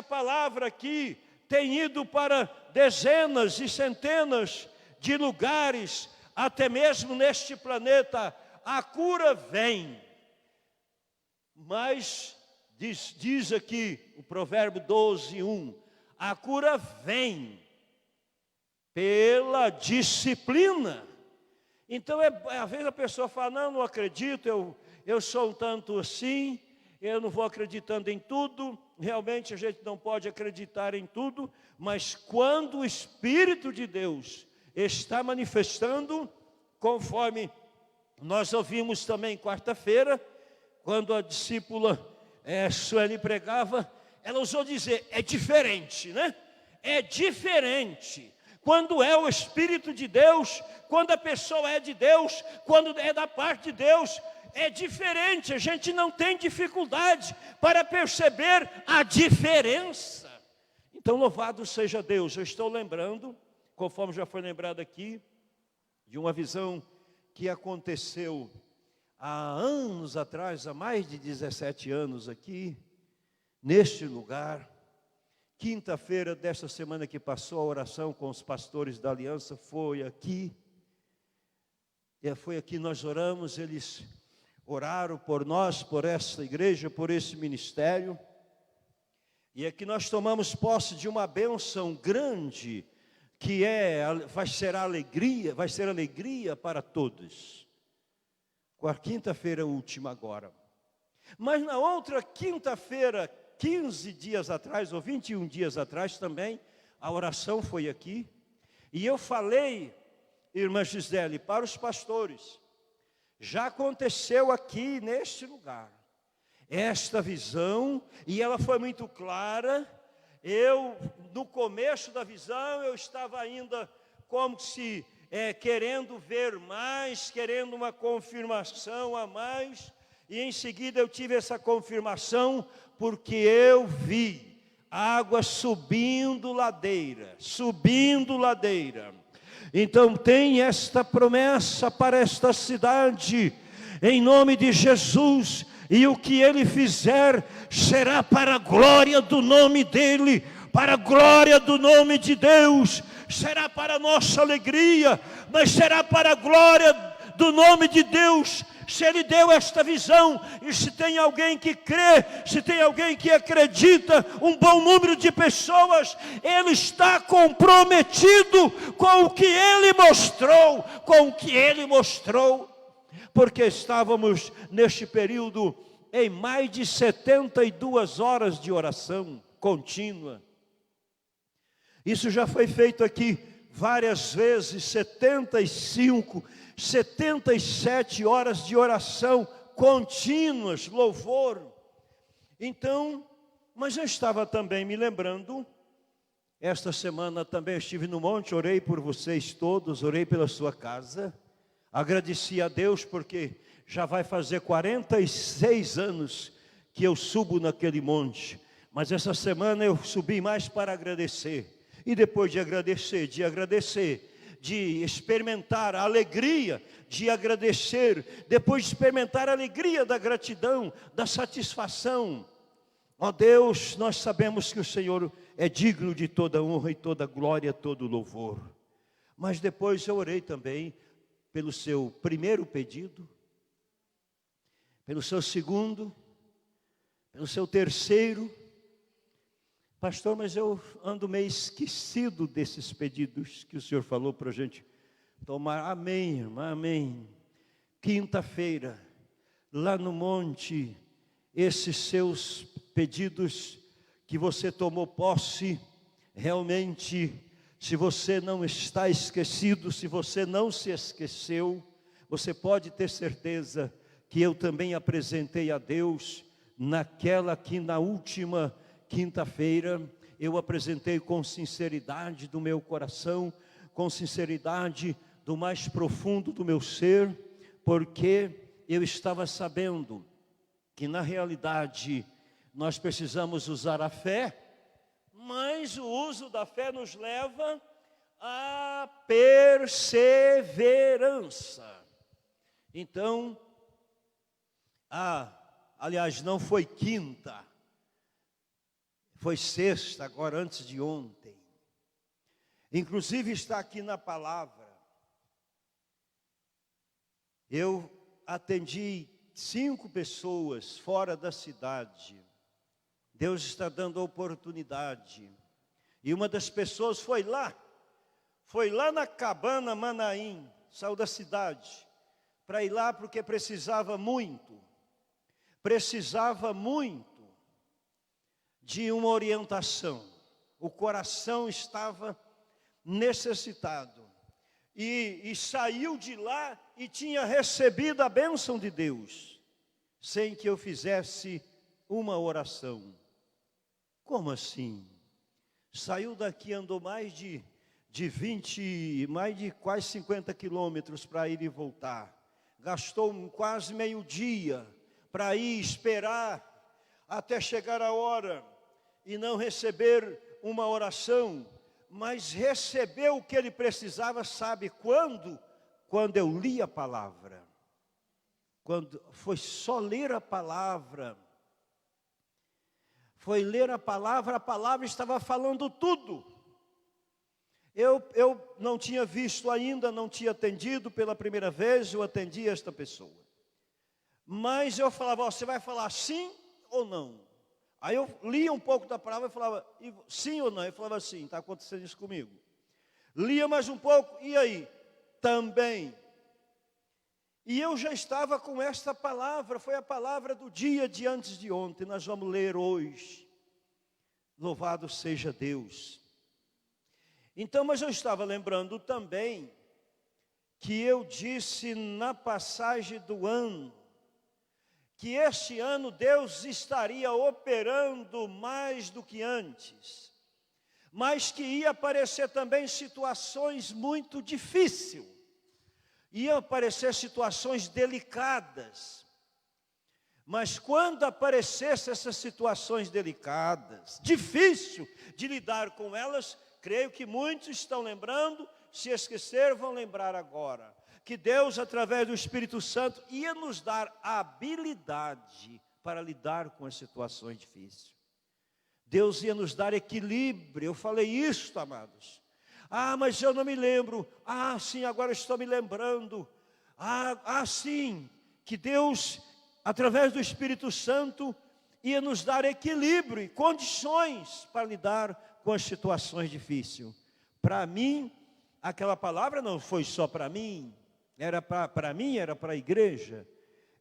palavra aqui tem ido para dezenas e centenas de lugares, até mesmo neste planeta. A cura vem, mas diz aqui o provérbio 12:1, a cura vem pela disciplina. Então, às vezes a pessoa fala, não acredito, eu sou um tanto assim, eu não vou acreditando em tudo. Realmente a gente não pode acreditar em tudo, mas quando o Espírito de Deus está manifestando, conforme nós ouvimos também quarta-feira, quando a discípula Sueli pregava, ela usou dizer, é diferente, né? É diferente. Quando é o Espírito de Deus, quando a pessoa é de Deus, quando é da parte de Deus, é diferente. A gente não tem dificuldade para perceber a diferença. Então, louvado seja Deus. Eu estou lembrando, conforme já foi lembrado aqui, de uma visão que aconteceu há anos atrás, há mais de 17 anos aqui, neste lugar. Quinta-feira desta semana que passou, a oração com os pastores da aliança foi aqui. Foi aqui nós oramos, eles oraram por nós, por esta igreja, por esse ministério. E aqui nós tomamos posse de uma bênção grande, que vai ser alegria para todos. Com a quinta-feira última agora. Mas na outra quinta-feira, 15 dias atrás, ou 21 dias atrás também, a oração foi aqui. E eu falei, irmã Gisele, para os pastores, já aconteceu aqui neste lugar, esta visão, e ela foi muito clara. No começo da visão, eu estava ainda como se querendo ver mais, querendo uma confirmação a mais, e em seguida eu tive essa confirmação, porque eu vi água subindo ladeira. Então tem esta promessa para esta cidade, em nome de Jesus, e o que Ele fizer será para a glória do nome dEle, para a glória do nome de Deus, será para a nossa alegria, mas será para a glória do nome de Deus. Se Ele deu esta visão, e se tem alguém que crê, se tem alguém que acredita, um bom número de pessoas, Ele está comprometido com o que Ele mostrou, porque estávamos neste período em mais de 72 horas de oração contínua. Isso já foi feito aqui várias vezes, 75, 77 horas de oração contínuas, louvor. Então, mas eu estava também me lembrando, esta semana também estive no monte, orei por vocês todos, orei pela sua casa, agradeci a Deus porque já vai fazer 46 anos que eu subo naquele monte, mas essa semana eu subi mais para agradecer. E depois de agradecer, de experimentar a alegria de agradecer, depois de experimentar a alegria da gratidão, da satisfação. Ó Deus, nós sabemos que o Senhor é digno de toda honra e toda glória, todo louvor. Mas depois eu orei também pelo seu primeiro pedido, pelo seu segundo, pelo seu terceiro. Pastor, mas eu ando meio esquecido desses pedidos que o Senhor falou para a gente tomar. Amém, irmã, amém. Quinta-feira, lá no monte, esses seus pedidos que você tomou posse, realmente, se você não está esquecido, se você não se esqueceu, você pode ter certeza que eu também apresentei a Deus naquela que na última quinta-feira eu apresentei com sinceridade do meu coração, com sinceridade do mais profundo do meu ser, porque eu estava sabendo que na realidade nós precisamos usar a fé, mas o uso da fé nos leva à perseverança. Então, aliás, não foi quinta, foi sexta, agora antes de ontem. Inclusive está aqui na palavra. Eu atendi 5 pessoas fora da cidade. Deus está dando a oportunidade. E uma das pessoas foi lá na cabana Manaim, saiu da cidade, para ir lá porque precisava muito de uma orientação. O coração estava necessitado. E saiu de lá e tinha recebido a bênção de Deus, sem que eu fizesse uma oração. Como assim? Saiu daqui, andou mais de quase 50 quilômetros para ir e voltar. Gastou quase meio-dia para ir esperar até chegar a hora e não receber uma oração, mas recebeu o que ele precisava, sabe quando? Quando eu li a palavra. Quando foi só ler a palavra. Foi ler a palavra estava falando tudo. Eu não tinha visto ainda, não tinha atendido pela primeira vez, eu atendi esta pessoa. Mas eu falava, você vai falar sim ou não? Aí eu lia um pouco da palavra e falava, sim ou não? Eu falava sim, está acontecendo isso comigo. Lia mais um pouco, e aí? Também. E eu já estava com esta palavra, foi a palavra do dia de antes de ontem, nós vamos ler hoje. Louvado seja Deus. Então, mas eu estava lembrando também, que eu disse na passagem do ano, que este ano Deus estaria operando mais do que antes, mas que ia aparecer também situações muito difíceis, iam aparecer situações delicadas, mas quando aparecessem essas situações delicadas, difícil de lidar com elas, creio que muitos estão lembrando, se esqueceram vão lembrar agora, que Deus, através do Espírito Santo, ia nos dar a habilidade para lidar com as situações difíceis. Deus ia nos dar equilíbrio. Eu falei isso, amados. Mas eu não me lembro. Sim, agora estou me lembrando. Sim, que Deus, através do Espírito Santo, ia nos dar equilíbrio e condições para lidar com as situações difíceis. Para mim, aquela palavra não foi só para mim. Era para mim, era para a igreja.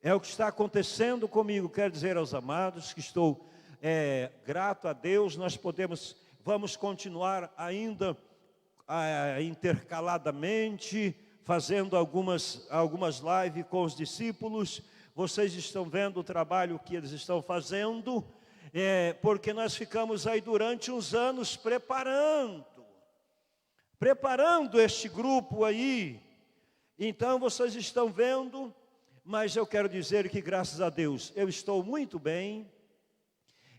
É o que está acontecendo comigo. Quero dizer aos amados que estou grato a Deus. Nós vamos continuar ainda intercaladamente, fazendo algumas lives com os discípulos. Vocês estão vendo o trabalho que eles estão fazendo, porque nós ficamos aí durante uns anos preparando este grupo aí. Então vocês estão vendo, mas eu quero dizer que graças a Deus eu estou muito bem,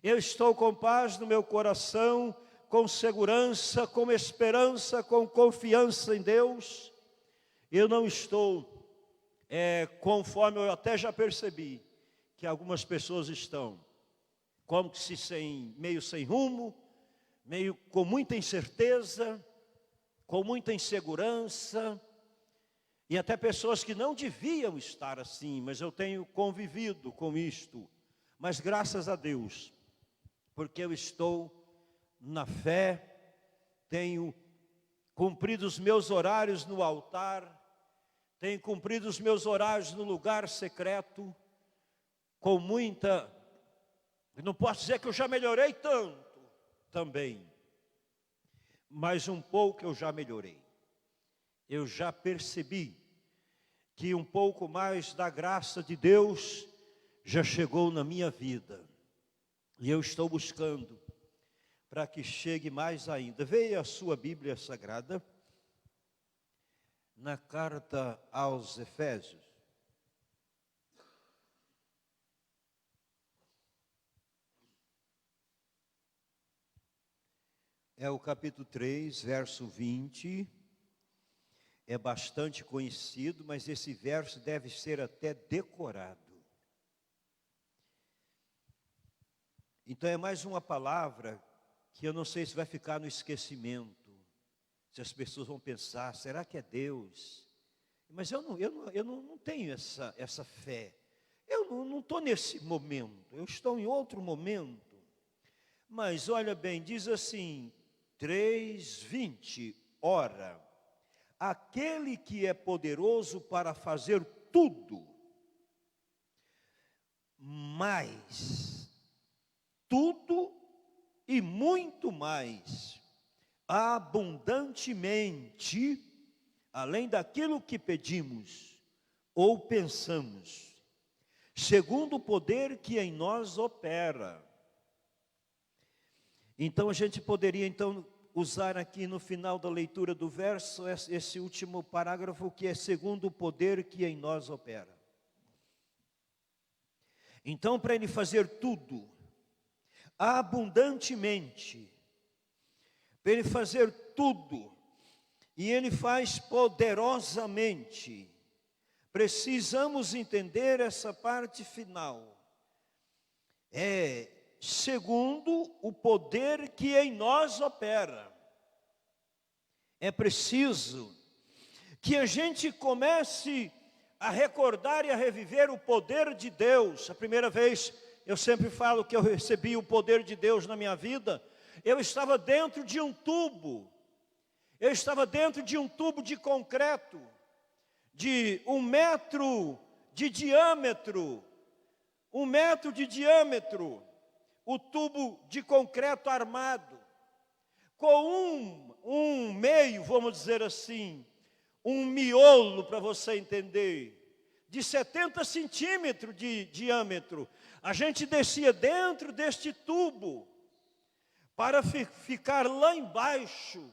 eu estou com paz no meu coração, com segurança, com esperança, com confiança em Deus. Eu não estou, conforme eu até já percebi, que algumas pessoas estão, como se meio sem rumo, meio com muita incerteza, com muita insegurança, e até pessoas que não deviam estar assim, mas eu tenho convivido com isto. Mas graças a Deus, porque eu estou na fé, tenho cumprido os meus horários no altar, tenho cumprido os meus horários no lugar secreto, com muita... Não posso dizer que eu já melhorei tanto, também, mas um pouco eu já melhorei. Eu já percebi que um pouco mais da graça de Deus já chegou na minha vida. E eu estou buscando para que chegue mais ainda. Veja a sua Bíblia Sagrada, na carta aos Efésios. É o capítulo 3, verso 20. É bastante conhecido, mas esse verso deve ser até decorado. Então é mais uma palavra que eu não sei se vai ficar no esquecimento. Se as pessoas vão pensar, será que é Deus? Mas eu não tenho essa fé. Eu não estou nesse momento, eu estou em outro momento. Mas olha bem, diz assim, 3:20, ora, aquele que é poderoso para fazer tudo, mais, tudo e muito mais, abundantemente, além daquilo que pedimos ou pensamos, segundo o poder que em nós opera. Então a gente poderia usar aqui no final da leitura do verso, esse último parágrafo, que é segundo o poder que em nós opera. Então, para Ele fazer tudo, abundantemente, para Ele fazer tudo, e Ele faz poderosamente, precisamos entender essa parte final. Segundo o poder que em nós opera. É preciso que a gente comece a recordar e a reviver o poder de Deus. A primeira vez, eu sempre falo que eu recebi o poder de Deus na minha vida, eu estava dentro de um tubo. Eu estava dentro de um tubo de concreto, de 1 metro de diâmetro. 1 metro de diâmetro. O tubo de concreto armado, com um meio, vamos dizer assim, um miolo, para você entender, de 70 centímetros de diâmetro. A gente descia dentro deste tubo, para ficar lá embaixo,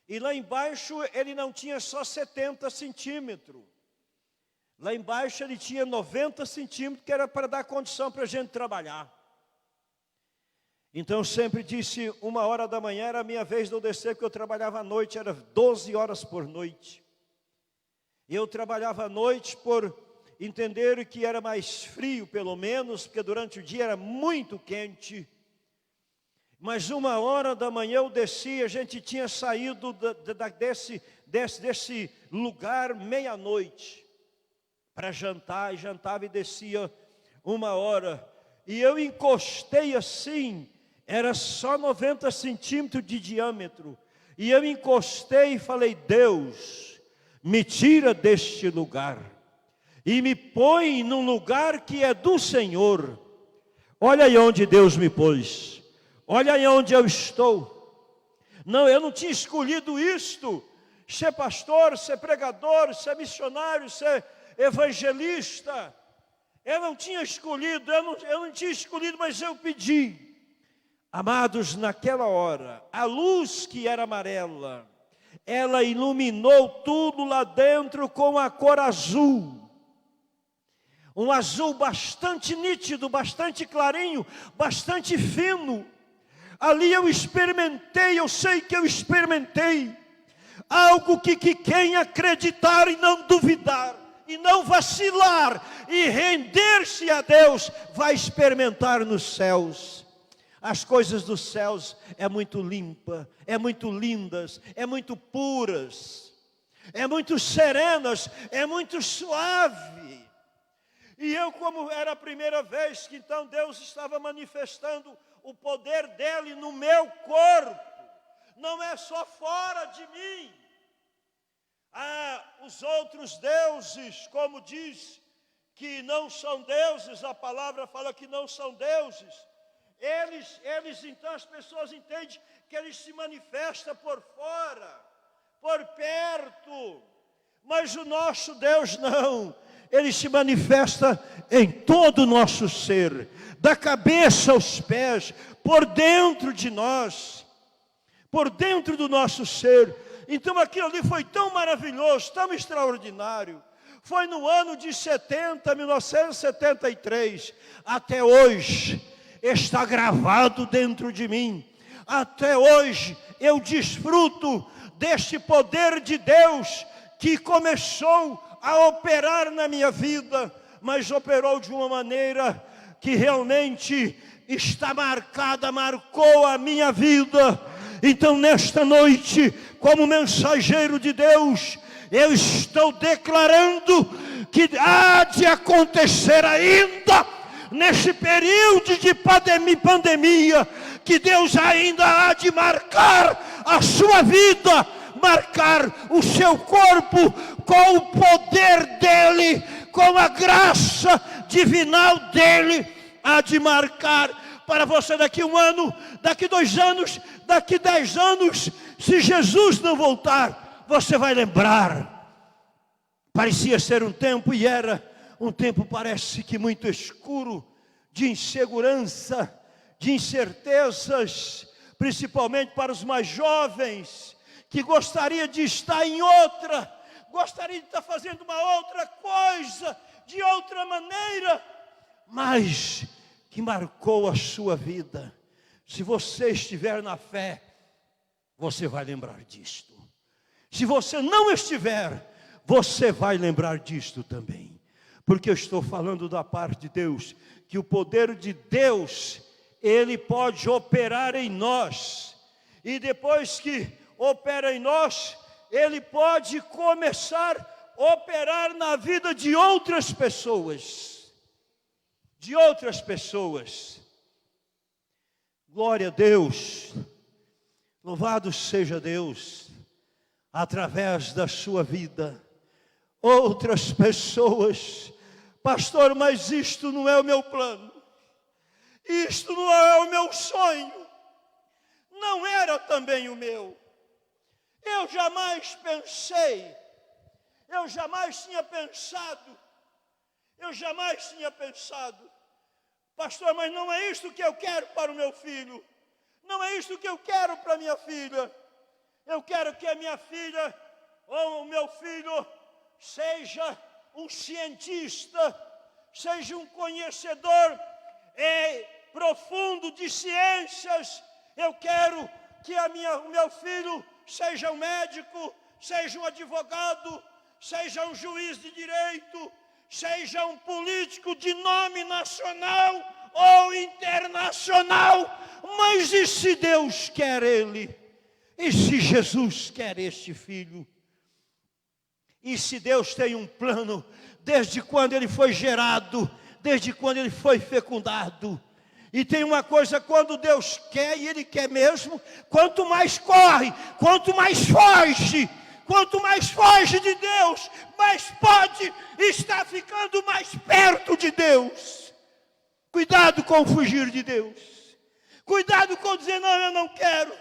e lá embaixo ele não tinha só 70 centímetros, lá embaixo ele tinha 90 centímetros, que era para dar condição para a gente trabalhar. Então eu sempre disse, 1h da manhã era a minha vez de eu descer, porque eu trabalhava à noite, era 12 horas por noite. Eu trabalhava à noite por entender que era mais frio, pelo menos, porque durante o dia era muito quente. Mas 1h da manhã eu desci, a gente tinha saído desse lugar meia-noite, para jantar, e jantava e descia 1h. E eu encostei assim, era só 90 centímetros de diâmetro. E eu encostei e falei, Deus, me tira deste lugar e me põe num lugar que é do Senhor. Olha aí onde Deus me pôs. Olha aí onde eu estou. Não, eu não tinha escolhido isto. Ser pastor, ser pregador, ser missionário, ser evangelista. Eu não tinha escolhido, eu não tinha escolhido, mas eu pedi. Amados, naquela hora, a luz que era amarela, ela iluminou tudo lá dentro com a cor azul. Um azul bastante nítido, bastante clarinho, bastante fino. Ali eu experimentei, eu sei que eu experimentei algo que quem acreditar e não duvidar, e não vacilar, e render-se a Deus, vai experimentar nos céus. As coisas dos céus é muito limpa, é muito lindas, é muito puras, é muito serenas, é muito suave. E eu, como era a primeira vez que então Deus estava manifestando o poder dele no meu corpo, não é só fora de mim. Os outros deuses, como diz, que não são deuses, a palavra fala que não são deuses. Eles então, as pessoas entendem que eles se manifestam por fora, por perto. Mas o nosso Deus não. Ele se manifesta em todo o nosso ser, da cabeça aos pés, por dentro de nós, por dentro do nosso ser. Então aquilo ali foi tão maravilhoso, tão extraordinário. Foi no ano de 1973, até hoje, está gravado dentro de mim. Até hoje eu desfruto deste poder de Deus que começou a operar na minha vida, mas operou de uma maneira que realmente está marcou a minha vida. Então nesta noite, como mensageiro de Deus, eu estou declarando que há de acontecer ainda, nesse período de pandemia, que Deus ainda há de marcar a sua vida, marcar o seu corpo com o poder dEle, com a graça divinal dEle, há de marcar para você daqui 1 ano, daqui 2 anos, daqui 10 anos, se Jesus não voltar, você vai lembrar. Parecia ser um tempo, e era um tempo, parece que muito escuro, de insegurança, de incertezas, principalmente para os mais jovens, que gostaria de estar em outra, gostaria de estar fazendo uma outra coisa, de outra maneira, mas que marcou a sua vida. Se você estiver na fé, você vai lembrar disto. Se você não estiver, você vai lembrar disto também. Porque eu estou falando da parte de Deus, que o poder de Deus, Ele pode operar em nós. E depois que opera em nós, Ele pode começar a operar na vida de outras pessoas. De outras pessoas. Glória a Deus. Louvado seja Deus. Através da sua vida, outras pessoas, pastor, mas isto não é o meu plano, isto não é o meu sonho, não era também o meu. Eu jamais pensei, eu jamais tinha pensado, pastor, mas não é isto que eu quero para o meu filho, não é isto que eu quero para a minha filha. Eu quero que a minha filha ou o meu filho seja um cientista, seja um conhecedor profundo de ciências. Eu quero que o meu filho seja um médico, seja um advogado, seja um juiz de direito, seja um político de nome nacional ou internacional. Mas e se Deus quer ele? E se Jesus quer este filho? E se Deus tem um plano, desde quando ele foi gerado, desde quando ele foi fecundado? E tem uma coisa, quando Deus quer, e Ele quer mesmo, quanto mais corre, quanto mais foge de Deus, mais pode estar ficando mais perto de Deus. Cuidado com fugir de Deus. Cuidado com dizer, não, eu não quero.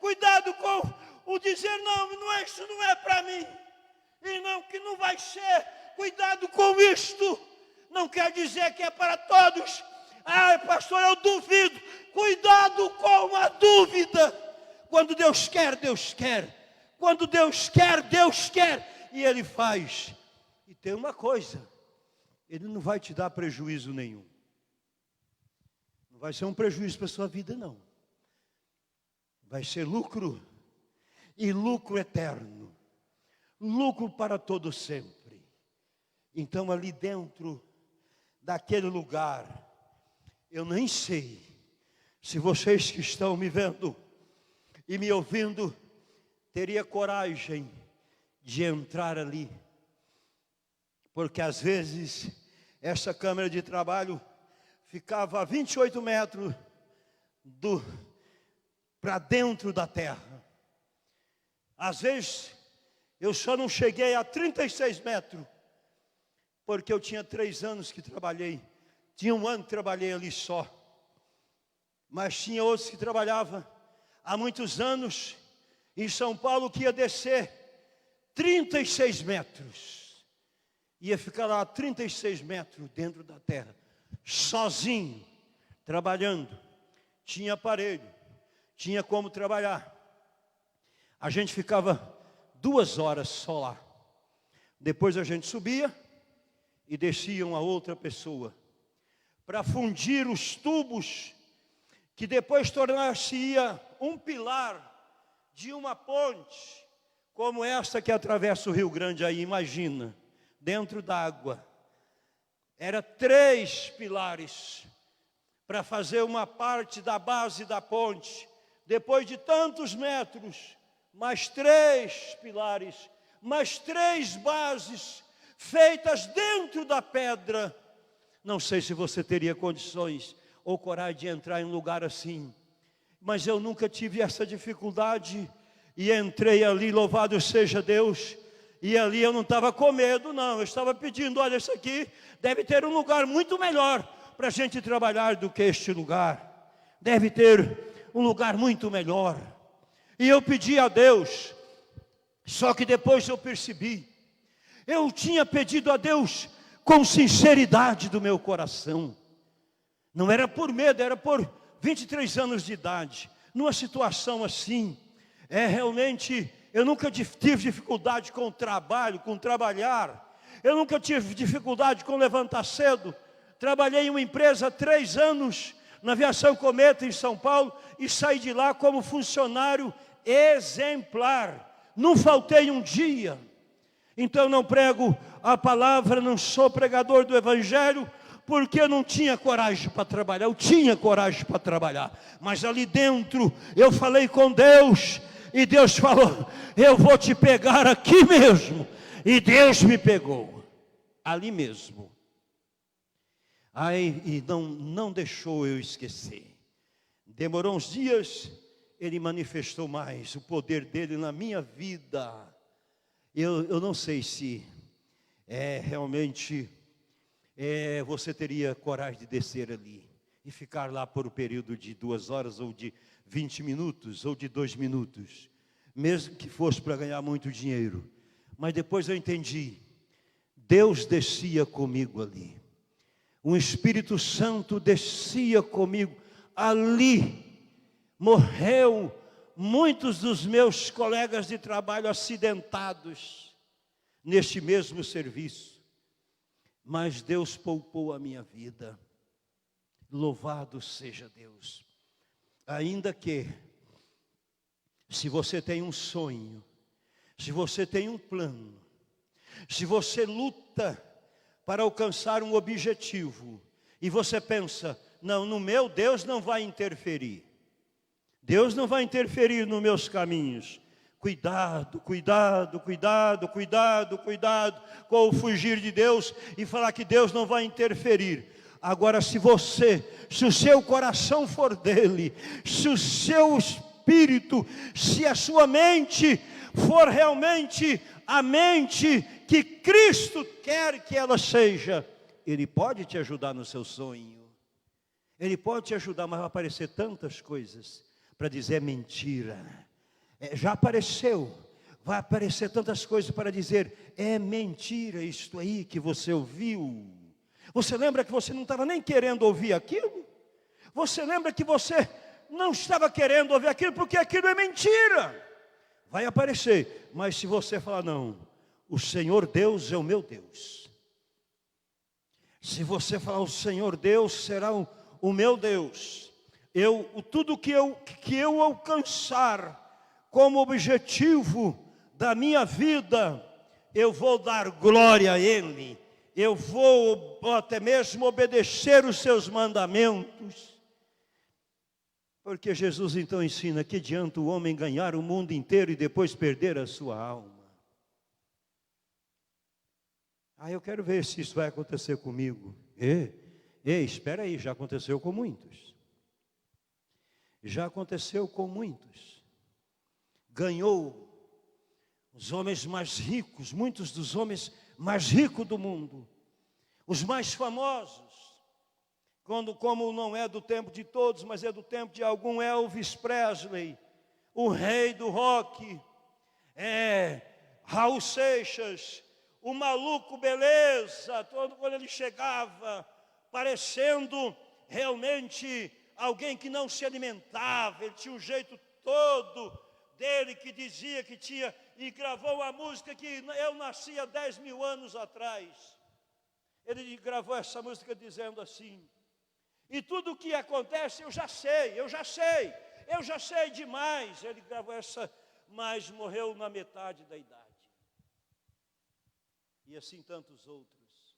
Cuidado com o dizer, não, isso não é para mim. E não, que não vai ser. Cuidado com isto. Não quer dizer que é para todos. Pastor, eu duvido. Cuidado com a dúvida. Quando Deus quer, Deus quer. Quando Deus quer, Deus quer. E Ele faz. E tem uma coisa. Ele não vai te dar prejuízo nenhum. Não vai ser um prejuízo para a sua vida, não. vai ser lucro, e lucro eterno, lucro para todo sempre. Então ali dentro daquele lugar, eu nem sei se vocês que estão me vendo e me ouvindo, teria coragem de entrar ali. Porque às vezes, essa câmara de trabalho ficava a 28 metros para dentro da terra. Às vezes, eu só não cheguei a 36 metros, porque eu tinha 3 anos que trabalhei. Tinha 1 ano que trabalhei ali só. Mas tinha outros que trabalhavam há muitos anos em São Paulo, que ia descer 36 metros. Ia ficar lá 36 metros dentro da terra, sozinho, trabalhando. Tinha aparelho, tinha como trabalhar. A gente ficava 2 horas só lá. Depois a gente subia e descia uma outra pessoa para fundir os tubos, que depois tornar-se-ia um pilar de uma ponte, como esta que atravessa o Rio Grande aí, imagina, dentro d'água. Era 3 pilares para fazer uma parte da base da ponte. Depois de tantos metros, mais 3 pilares, mais 3 bases feitas dentro da pedra. Não sei se você teria condições ou coragem de entrar em um lugar assim, mas eu nunca tive essa dificuldade, e entrei ali, louvado seja Deus. E ali eu não estava com medo, não, eu estava pedindo, olha, isso aqui deve ter um lugar muito melhor para a gente trabalhar do que este lugar, deve ter um lugar muito melhor. E eu pedi a Deus, só que depois eu percebi, eu tinha pedido a Deus com sinceridade do meu coração, não era por medo, era por 23 anos de idade, numa situação assim. Realmente, eu nunca tive dificuldade com o trabalho, com trabalhar. Eu nunca tive dificuldade com levantar cedo. Trabalhei em uma empresa há 3 anos, na Aviação Cometa em São Paulo, e saí de lá como funcionário exemplar. Não faltei um dia. Então eu não prego a palavra, não sou pregador do Evangelho, porque eu não tinha coragem para trabalhar. Eu tinha coragem para trabalhar, mas ali dentro eu falei com Deus, e Deus falou, eu vou te pegar aqui mesmo. E Deus me pegou ali mesmo. Aí, e não deixou eu esquecer. Demorou uns dias, Ele manifestou mais o poder dele na minha vida. Eu não sei se realmente você teria coragem de descer ali e ficar lá por um período de 2 horas, ou de 20 minutos, ou de 2 minutos, mesmo que fosse para ganhar muito dinheiro. Mas depois eu entendi, Deus descia comigo ali, o Espírito Santo descia comigo ali. Morreu muitos dos meus colegas de trabalho acidentados neste mesmo serviço, mas Deus poupou a minha vida. Louvado seja Deus. Ainda que, se você tem um sonho, se você tem um plano, se você luta para alcançar um objetivo, e você pensa, não, no meu Deus não vai interferir. Deus não vai interferir nos meus caminhos. Cuidado, cuidado, cuidado, cuidado, cuidado com o fugir de Deus e falar que Deus não vai interferir. Agora, se o seu coração for dele, se o seu espírito, se a sua mente for realmente a mente que Cristo quer que ela seja, Ele pode te ajudar no seu sonho. Ele pode te ajudar, mas vai aparecer tantas coisas para dizer mentira. Já apareceu, vai aparecer tantas coisas para dizer, é mentira isto aí que você ouviu. Você lembra que você não estava nem querendo ouvir aquilo? Você lembra que você não estava querendo ouvir aquilo porque aquilo é mentira? Vai aparecer, mas se você falar, não, o Senhor Deus é o meu Deus. Se você falar, o Senhor Deus será o meu Deus, tudo que eu alcançar como objetivo da minha vida, eu vou dar glória a Ele, eu vou até mesmo obedecer os seus mandamentos. Porque Jesus então ensina: que adianta o homem ganhar o mundo inteiro e depois perder a sua alma? Eu quero ver se isso vai acontecer comigo. Espera aí, já aconteceu com muitos. Já aconteceu com muitos. Ganhou os homens mais ricos, muitos dos homens mais ricos do mundo, os mais famosos, como não é do tempo de todos, mas é do tempo de algum Elvis Presley, o rei do rock, Raul Seixas, o maluco beleza, quando ele chegava, parecendo realmente alguém que não se alimentava, ele tinha um jeito todo dele que dizia que tinha, e gravou uma música que eu nasci há 10 mil anos atrás. Ele gravou essa música dizendo assim: e tudo o que acontece eu já sei demais. Ele gravou essa, mas morreu na metade da idade. E assim tantos outros.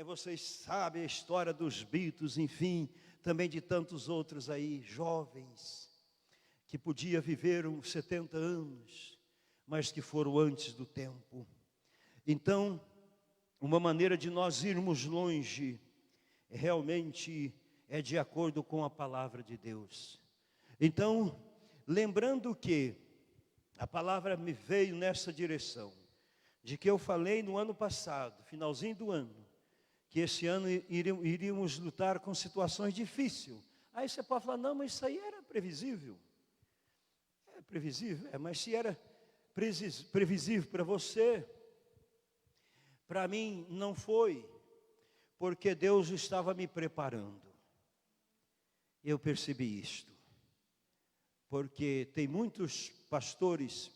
Vocês sabem a história dos Beatles, enfim, também de tantos outros aí, jovens, que podiam viver uns 70 anos, mas que foram antes do tempo. Então, uma maneira de nós irmos longe, realmente é de acordo com a palavra de Deus. Então, lembrando que a palavra me veio nessa direção, de que eu falei no ano passado, finalzinho do ano, que esse ano iríamos lutar com situações difíceis. Aí você pode falar: não, mas isso aí era previsível. É previsível, mas se era previsível para você, para mim não foi, porque Deus estava me preparando. Eu percebi isto, porque tem muitos pastores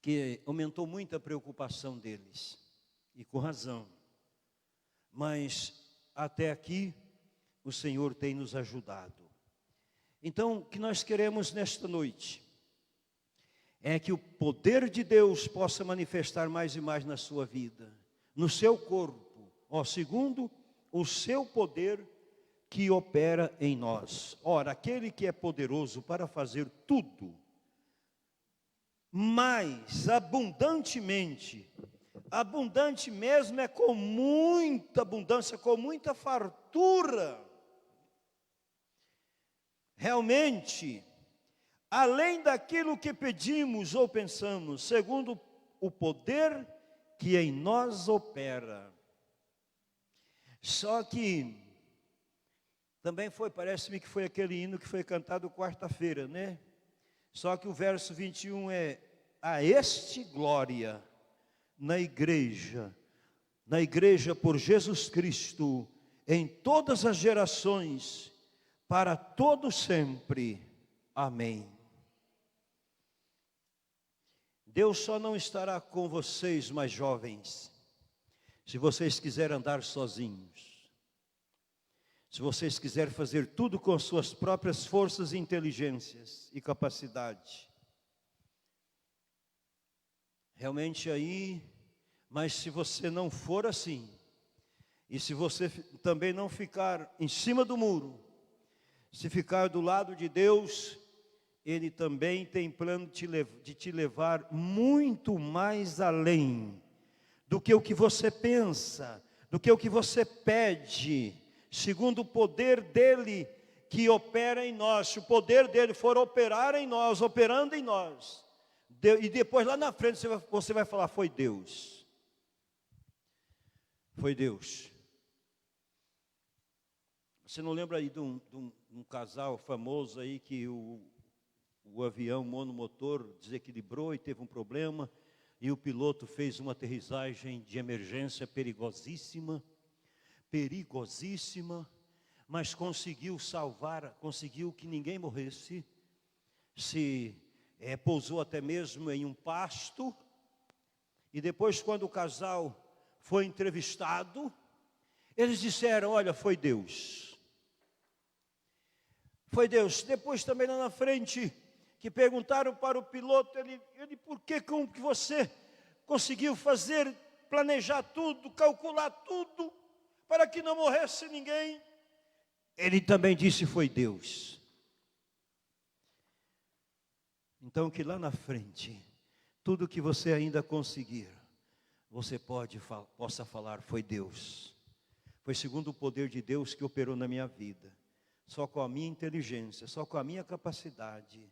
que aumentou muito a preocupação deles, e com razão. Mas até aqui o Senhor tem nos ajudado. Então, o que nós queremos nesta noite é que o poder de Deus possa manifestar mais e mais na sua vida, no seu corpo, segundo o seu poder que opera em nós. Ora, aquele que é poderoso para fazer tudo, mais abundantemente, abundante mesmo é com muita abundância, com muita fartura. Realmente, além daquilo que pedimos ou pensamos, segundo o poder que em nós opera. Só que também parece-me que foi aquele hino que foi cantado quarta-feira, né? Só que o verso 21 é: a este glória na igreja por Jesus Cristo, em todas as gerações, para todo sempre. Amém. Deus só não estará com vocês, mais jovens, se vocês quiserem andar sozinhos, se vocês quiserem fazer tudo com suas próprias forças e inteligências e capacidade. Realmente aí, mas se você não for assim, e se você também não ficar em cima do muro, se ficar do lado de Deus, Ele também tem plano de te levar muito mais além do que o que você pensa, do que o que você pede, segundo o poder dEle que opera em nós. Se o poder dEle for operar em nós, operando em nós, e depois lá na frente você vai falar: foi Deus. Foi Deus. Você não lembra aí de um casal famoso aí que o avião monomotor desequilibrou e teve um problema, e o piloto fez uma aterrissagem de emergência perigosíssima, mas conseguiu salvar, conseguiu que ninguém morresse, pousou até mesmo em um pasto, e depois, quando o casal foi entrevistado, eles disseram: olha, foi Deus. Foi Deus. Depois também lá na frente, que perguntaram para o piloto, ele por que como que você conseguiu fazer, planejar tudo, calcular tudo, para que não morresse ninguém? Ele também disse, foi Deus. Então que lá na frente, tudo que você ainda conseguir, você possa falar, foi Deus. Foi segundo o poder de Deus que operou na minha vida. Só com a minha inteligência, só com a minha capacidade,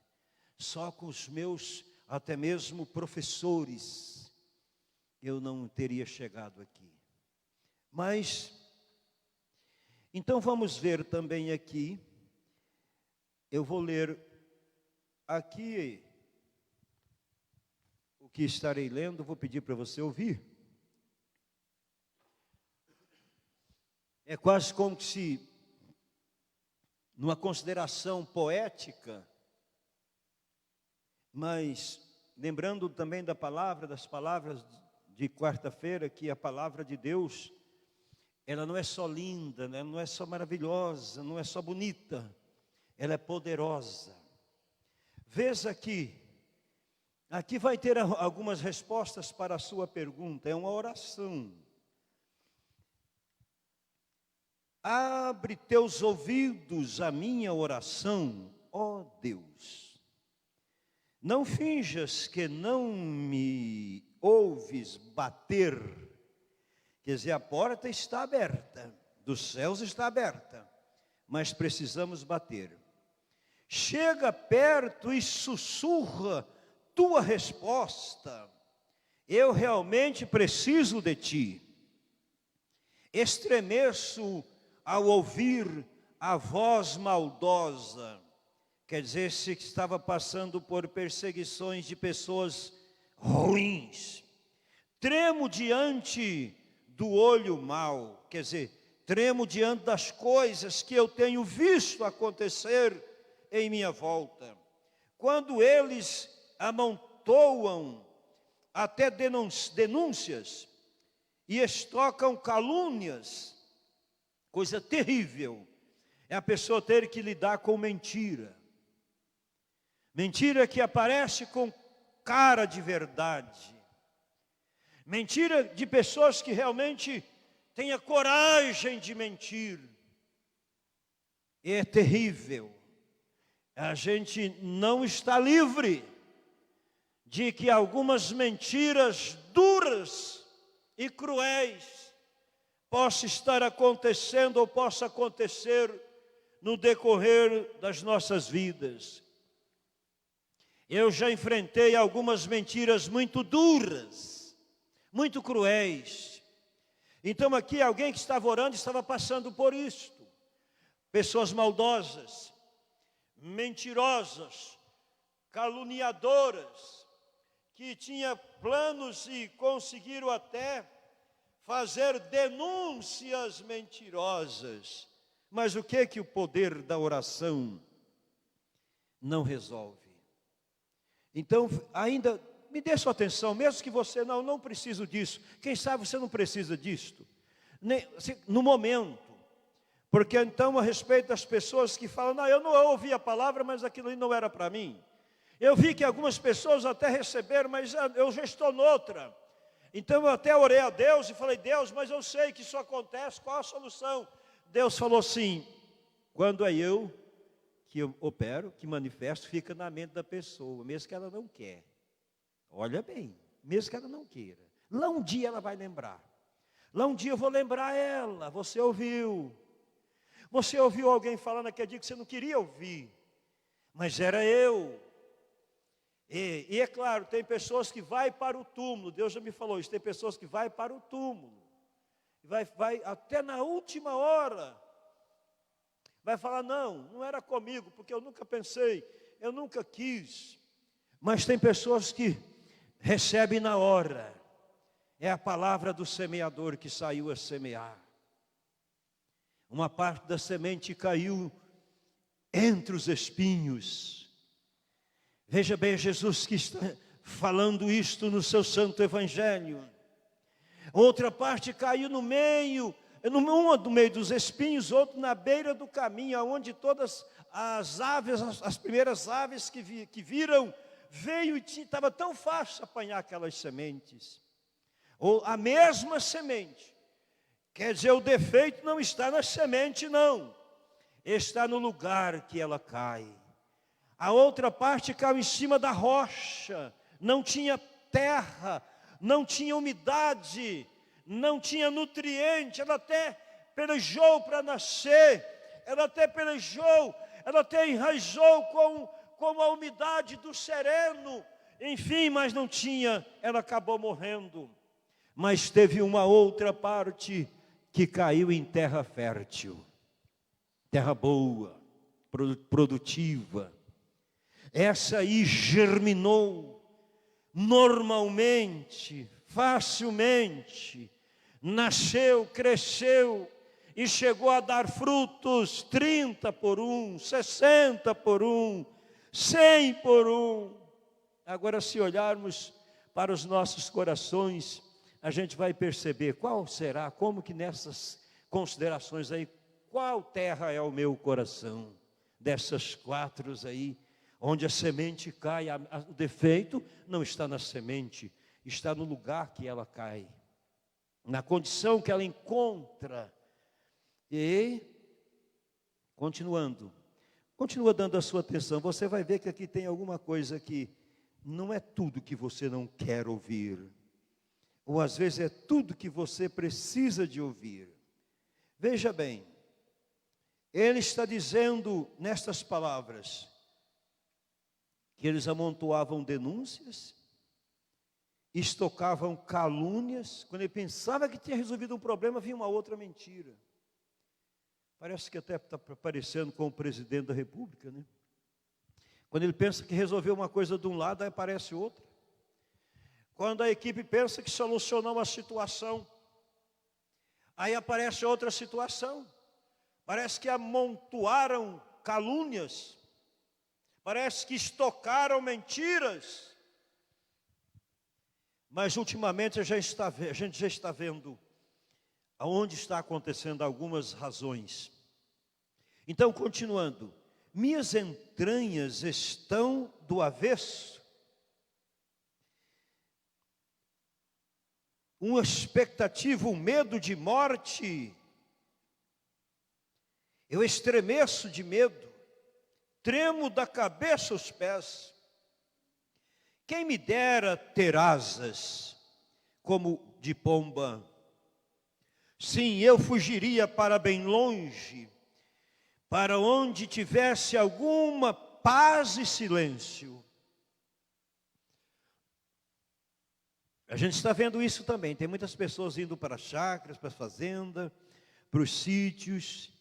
só com os meus, até mesmo professores, eu não teria chegado aqui. Mas, então vamos ver também aqui, eu vou ler aqui o que estarei lendo, vou pedir para você ouvir. É quase como se, numa consideração poética, mas lembrando também das palavras de quarta-feira, que a palavra de Deus, ela não é só linda, ela não é só maravilhosa, não é só bonita, ela é poderosa. Veja aqui vai ter algumas respostas para a sua pergunta, é uma oração. Abre teus ouvidos à minha oração, ó Deus. Não finjas que não me ouves bater. Quer dizer, a porta está aberta, dos céus está aberta, mas precisamos bater. Chega perto e sussurra tua resposta. Eu realmente preciso de ti. Estremeço ao ouvir a voz maldosa, quer dizer, se estava passando por perseguições de pessoas ruins. Tremo diante do olho mau, quer dizer, tremo diante das coisas que eu tenho visto acontecer em minha volta. Quando eles amontoam até denúncias e estocam calúnias, coisa terrível é a pessoa ter que lidar com mentira. Mentira que aparece com cara de verdade. Mentira de pessoas que realmente têm a coragem de mentir. É terrível. A gente não está livre de que algumas mentiras duras e cruéis possa estar acontecendo ou possa acontecer no decorrer das nossas vidas. Eu já enfrentei algumas mentiras muito duras, muito cruéis. Então aqui alguém que estava orando estava passando por isto. Pessoas maldosas, mentirosas, caluniadoras, que tinham planos e conseguiram até fazer denúncias mentirosas. Mas o que o poder da oração não resolve? Então, ainda, me dê sua atenção, mesmo que você não precisa disso. Quem sabe você não precisa disto, no momento. Porque então, a respeito das pessoas que falam, não, eu não ouvi a palavra, mas aquilo não era para mim. Eu vi que algumas pessoas até receberam, mas eu já estou noutra. Então eu até orei a Deus e falei, Deus, mas eu sei que isso acontece, qual a solução? Deus falou assim, quando é eu que eu opero, que manifesto, fica na mente da pessoa, mesmo que ela não quer. Olha bem, mesmo que ela não queira. Lá um dia ela vai lembrar. Lá um dia eu vou lembrar ela, você ouviu. Você ouviu alguém falando naquele dia que você não queria ouvir, mas era eu. E é claro, tem pessoas que vai para o túmulo, Deus já me falou isso, tem pessoas que vai para o túmulo, vai até na última hora, vai falar, não era comigo, porque eu nunca pensei, eu nunca quis. Mas tem pessoas que recebem na hora, é a palavra do semeador que saiu a semear. Uma parte da semente caiu entre os espinhos. Veja bem, Jesus que está falando isto no seu santo evangelho. Outra parte caiu no meio, uma no meio dos espinhos, outra na beira do caminho, onde todas as aves, as primeiras aves que viram, veio e estava tão fácil apanhar aquelas sementes. Ou a mesma semente. Quer dizer, o defeito não está na semente, não. Está no lugar que ela cai. A outra parte caiu em cima da rocha. Não tinha terra, não tinha umidade, não tinha nutriente. Ela até pelejou para nascer. Ela até pelejou, ela até enraizou com a umidade do sereno. Enfim, mas não tinha, ela acabou morrendo. Mas teve uma outra parte que caiu em terra fértil, terra boa, produtiva. Essa aí germinou normalmente, facilmente, nasceu, cresceu e chegou a dar frutos 30 por 1, 60 por 1, 100 por 1. Agora, se olharmos para os nossos corações, a gente vai perceber qual será, como que nessas considerações aí, qual terra é o meu coração, dessas 4 aí, onde a semente cai. O defeito não está na semente, está no lugar que ela cai, na condição que ela encontra. E, continua dando a sua atenção, você vai ver que aqui tem alguma coisa que não é tudo que você não quer ouvir, ou às vezes é tudo que você precisa de ouvir. Veja bem, ele está dizendo nestas palavras, que eles amontoavam denúncias, estocavam calúnias. Quando ele pensava que tinha resolvido um problema, vinha uma outra mentira. Parece que até está parecendo com o presidente da República, né? Quando ele pensa que resolveu uma coisa de um lado, aí aparece outra. Quando a equipe pensa que solucionou uma situação, aí aparece outra situação. Parece que amontoaram calúnias, parece que estocaram mentiras. Mas ultimamente a gente já está vendo aonde está acontecendo algumas razões. Então, continuando, minhas entranhas estão do avesso. Uma expectativa, um medo de morte. Eu estremeço de medo, tremo da cabeça aos pés. Quem me dera ter asas como de pomba. Sim, eu fugiria para bem longe, para onde tivesse alguma paz e silêncio. A gente está vendo isso também. Tem muitas pessoas indo para as chácaras, para a fazenda, para os sítios,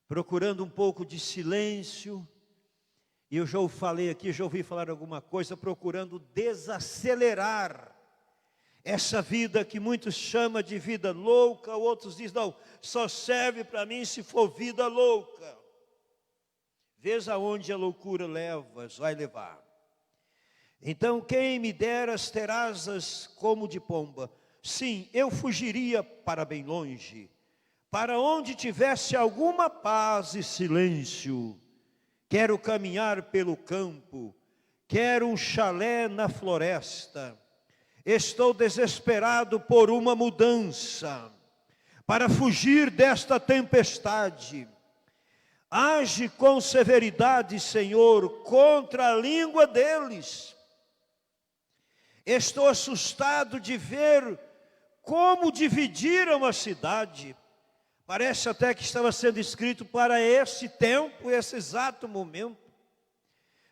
procurando um pouco de silêncio. E eu já falei aqui, já ouvi falar alguma coisa, procurando desacelerar essa vida que muitos chamam de vida louca, outros dizem, não, só serve para mim se for vida louca. Vês aonde a loucura leva, vai levar. Então, quem me dera ter asas como de pomba. Sim, eu fugiria para bem longe, para onde tivesse alguma paz e silêncio. Quero caminhar pelo campo, quero um chalé na floresta. Estou desesperado por uma mudança, para fugir desta tempestade. Age com severidade, Senhor, contra a língua deles. Estou assustado de ver como dividiram a cidade. Parece até que estava sendo escrito para esse tempo, esse exato momento.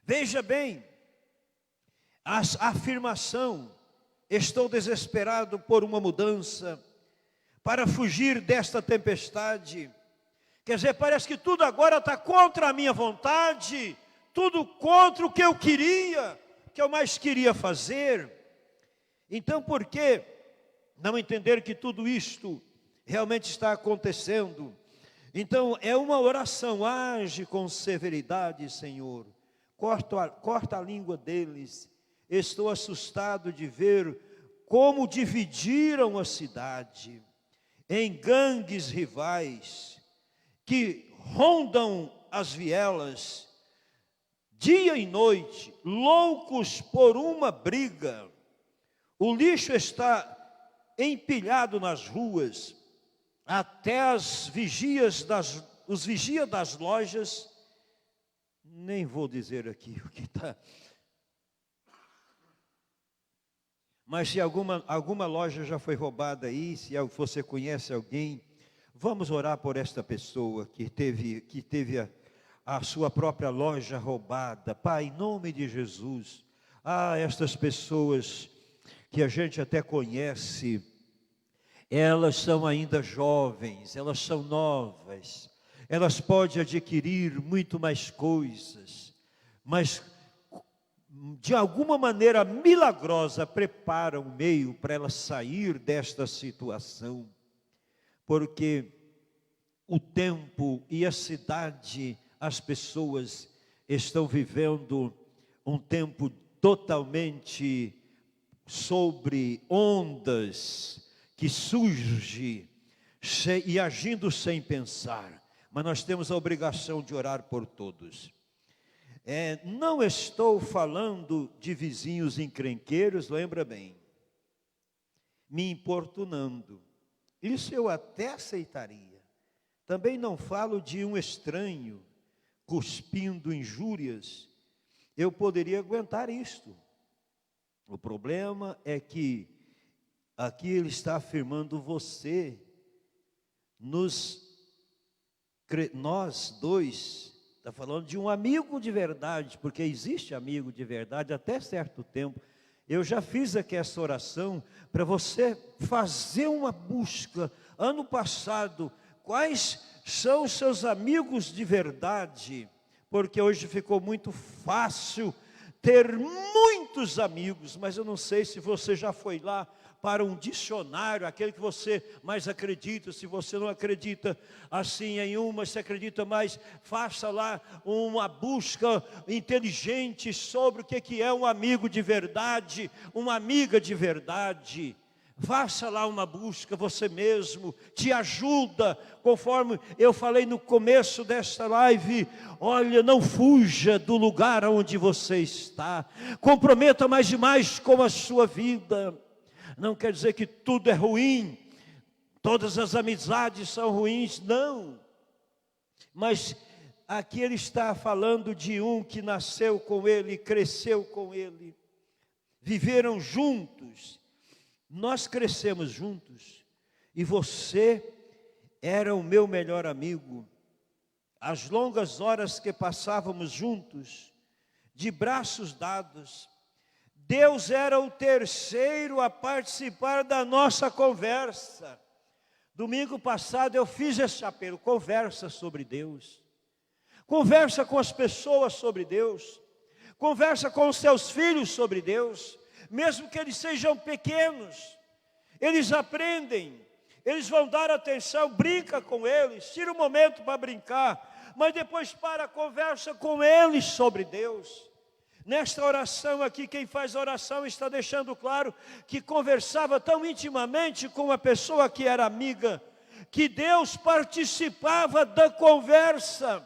Veja bem, a afirmação, estou desesperado por uma mudança, para fugir desta tempestade. Quer dizer, parece que tudo agora está contra a minha vontade, tudo contra o que eu queria, que eu mais queria fazer. Então, por que não entender que tudo isto realmente está acontecendo? Então, é uma oração, age com severidade, Senhor. Corta a língua deles. Estou assustado de ver como dividiram a cidade em gangues rivais que rondam as vielas, dia e noite, loucos por uma briga. O lixo está empilhado nas ruas, até os vigias das lojas, nem vou dizer aqui o que está. Mas se alguma loja já foi roubada aí, se você conhece alguém, vamos orar por esta pessoa que teve a sua própria loja roubada. Pai, em nome de Jesus, estas pessoas que a gente até conhece, elas são ainda jovens, elas são novas, elas podem adquirir muito mais coisas, mas de alguma maneira milagrosa prepara um meio para ela sair desta situação, porque o tempo e a cidade, as pessoas estão vivendo um tempo totalmente sobre ondas que surge e agindo sem pensar, mas nós temos a obrigação de orar por todos. Não estou falando de vizinhos encrenqueiros, lembra bem, me importunando, isso eu até aceitaria. Também não falo de um estranho cuspindo injúrias, eu poderia aguentar isto. O problema é que aqui ele está afirmando você, nós dois, está falando de um amigo de verdade, porque existe amigo de verdade até certo tempo. Eu já fiz aqui essa oração para você fazer uma busca. Ano passado, quais são os seus amigos de verdade? Porque hoje ficou muito fácil ter muitos amigos, mas eu não sei se você já foi lá para um dicionário, aquele que você mais acredita. Se você não acredita assim em uma, se acredita mais, faça lá uma busca inteligente sobre o que é um amigo de verdade, uma amiga de verdade. Faça lá uma busca você mesmo, te ajuda, conforme eu falei no começo desta live. Olha, não fuja do lugar onde você está, comprometa mais e mais com a sua vida. Não quer dizer que tudo é ruim, todas as amizades são ruins, não. Mas aqui ele está falando de um que nasceu com ele, cresceu com ele, viveram juntos. Nós crescemos juntos e você era o meu melhor amigo. As longas horas que passávamos juntos, de braços dados, Deus era o terceiro a participar da nossa conversa. Domingo passado eu fiz esse apelo, conversa sobre Deus. Conversa com as pessoas sobre Deus. Conversa com os seus filhos sobre Deus. Mesmo que eles sejam pequenos, eles aprendem, eles vão dar atenção, brinca com eles, tira um momento para brincar, mas depois para a conversa com eles sobre Deus. Nesta oração aqui, quem faz a oração está deixando claro que conversava tão intimamente com uma pessoa que era amiga, que Deus participava da conversa.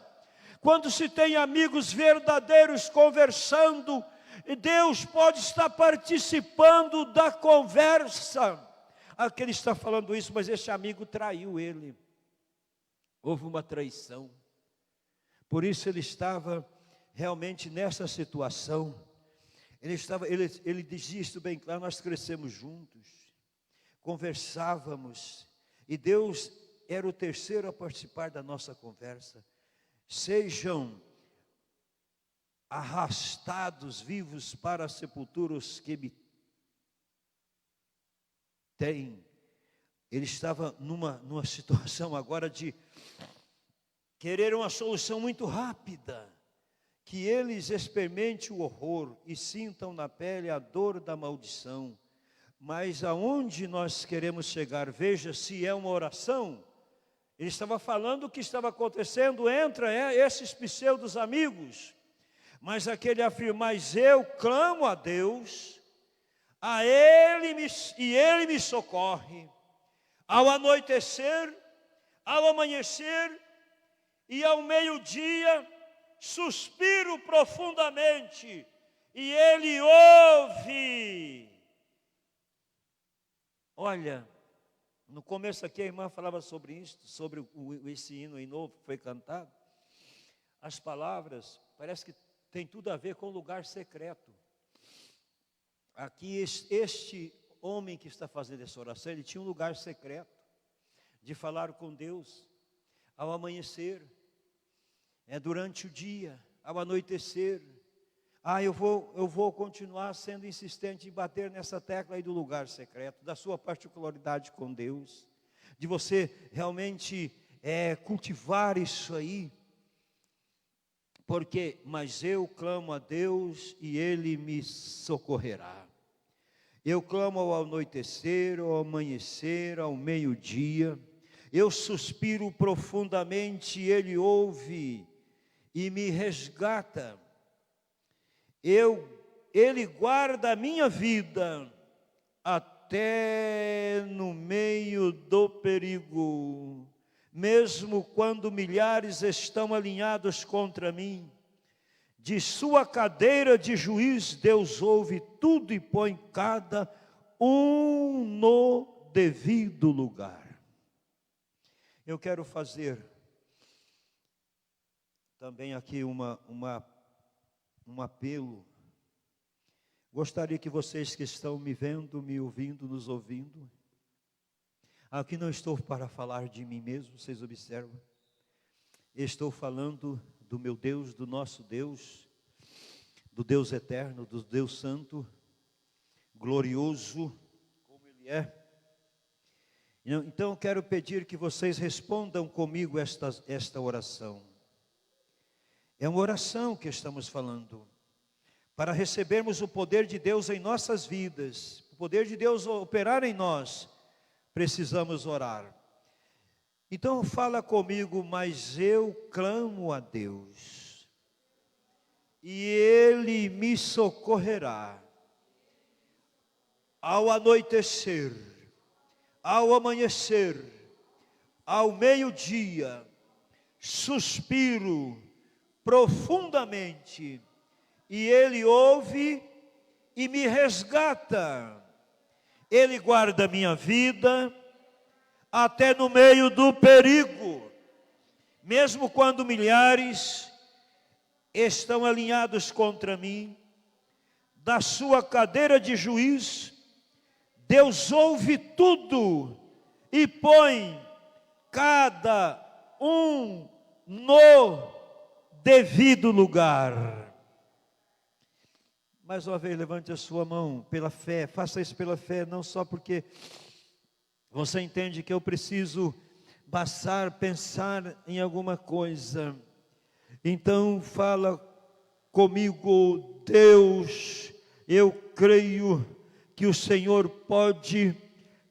Quando se tem amigos verdadeiros conversando, Deus pode estar participando da conversa. Aqui ele está falando isso, mas esse amigo traiu ele. Houve uma traição. Por isso ele estava realmente nessa situação. Ele dizia isso bem claro, nós crescemos juntos, conversávamos, e Deus era o terceiro a participar da nossa conversa. Sejam arrastados vivos para a sepultura os que me têm. Ele estava numa situação agora de querer uma solução muito rápida, que eles experimentem o horror e sintam na pele a dor da maldição. Mas aonde nós queremos chegar? Veja, se é uma oração, ele estava falando o que estava acontecendo entre esses pseudos amigos. Mas aquele afirma, mas eu clamo a Deus, a Ele e Ele me socorre. Ao anoitecer, ao amanhecer, e ao meio-dia suspiro profundamente, e Ele ouve. Olha, no começo aqui a irmã falava sobre isso, sobre esse hino aí novo que foi cantado. As palavras, parece que tem tudo a ver com lugar secreto. Aqui este homem que está fazendo essa oração, ele tinha um lugar secreto de falar com Deus ao amanhecer, durante o dia, ao anoitecer. Eu vou continuar sendo insistente em bater nessa tecla aí do lugar secreto, da sua particularidade com Deus, de você realmente cultivar isso aí, mas eu clamo a Deus e Ele me socorrerá. Eu clamo ao anoitecer, ao amanhecer, ao meio-dia, eu suspiro profundamente, Ele ouve e me resgata. Ele guarda a minha vida até no meio do perigo, mesmo quando milhares estão alinhados contra mim. De sua cadeira de juiz, Deus ouve tudo e põe cada um no devido lugar. Eu quero fazer também aqui um apelo. Gostaria que vocês que estão me vendo, me ouvindo, nos ouvindo, aqui não estou para falar de mim mesmo, vocês observam. Estou falando do meu Deus, do nosso Deus, do Deus eterno, do Deus santo, glorioso, como Ele é. Então eu quero pedir que vocês respondam comigo esta oração. É uma oração que estamos falando. Para recebermos o poder de Deus em nossas vidas, o poder de Deus operar em nós, precisamos orar. Então fala comigo, mas eu clamo a Deus, e Ele me socorrerá. Ao anoitecer, ao amanhecer, ao meio-dia, suspiro profundamente, e Ele ouve e me resgata. Ele guarda a minha vida até no meio do perigo, mesmo quando milhares estão alinhados contra mim. Da sua cadeira de juiz, Deus ouve tudo e põe cada um no devido lugar. Mais uma vez, levante a sua mão pela fé, faça isso pela fé, não só porque você entende que eu preciso pensar em alguma coisa. Então fala comigo, Deus, eu creio que o Senhor pode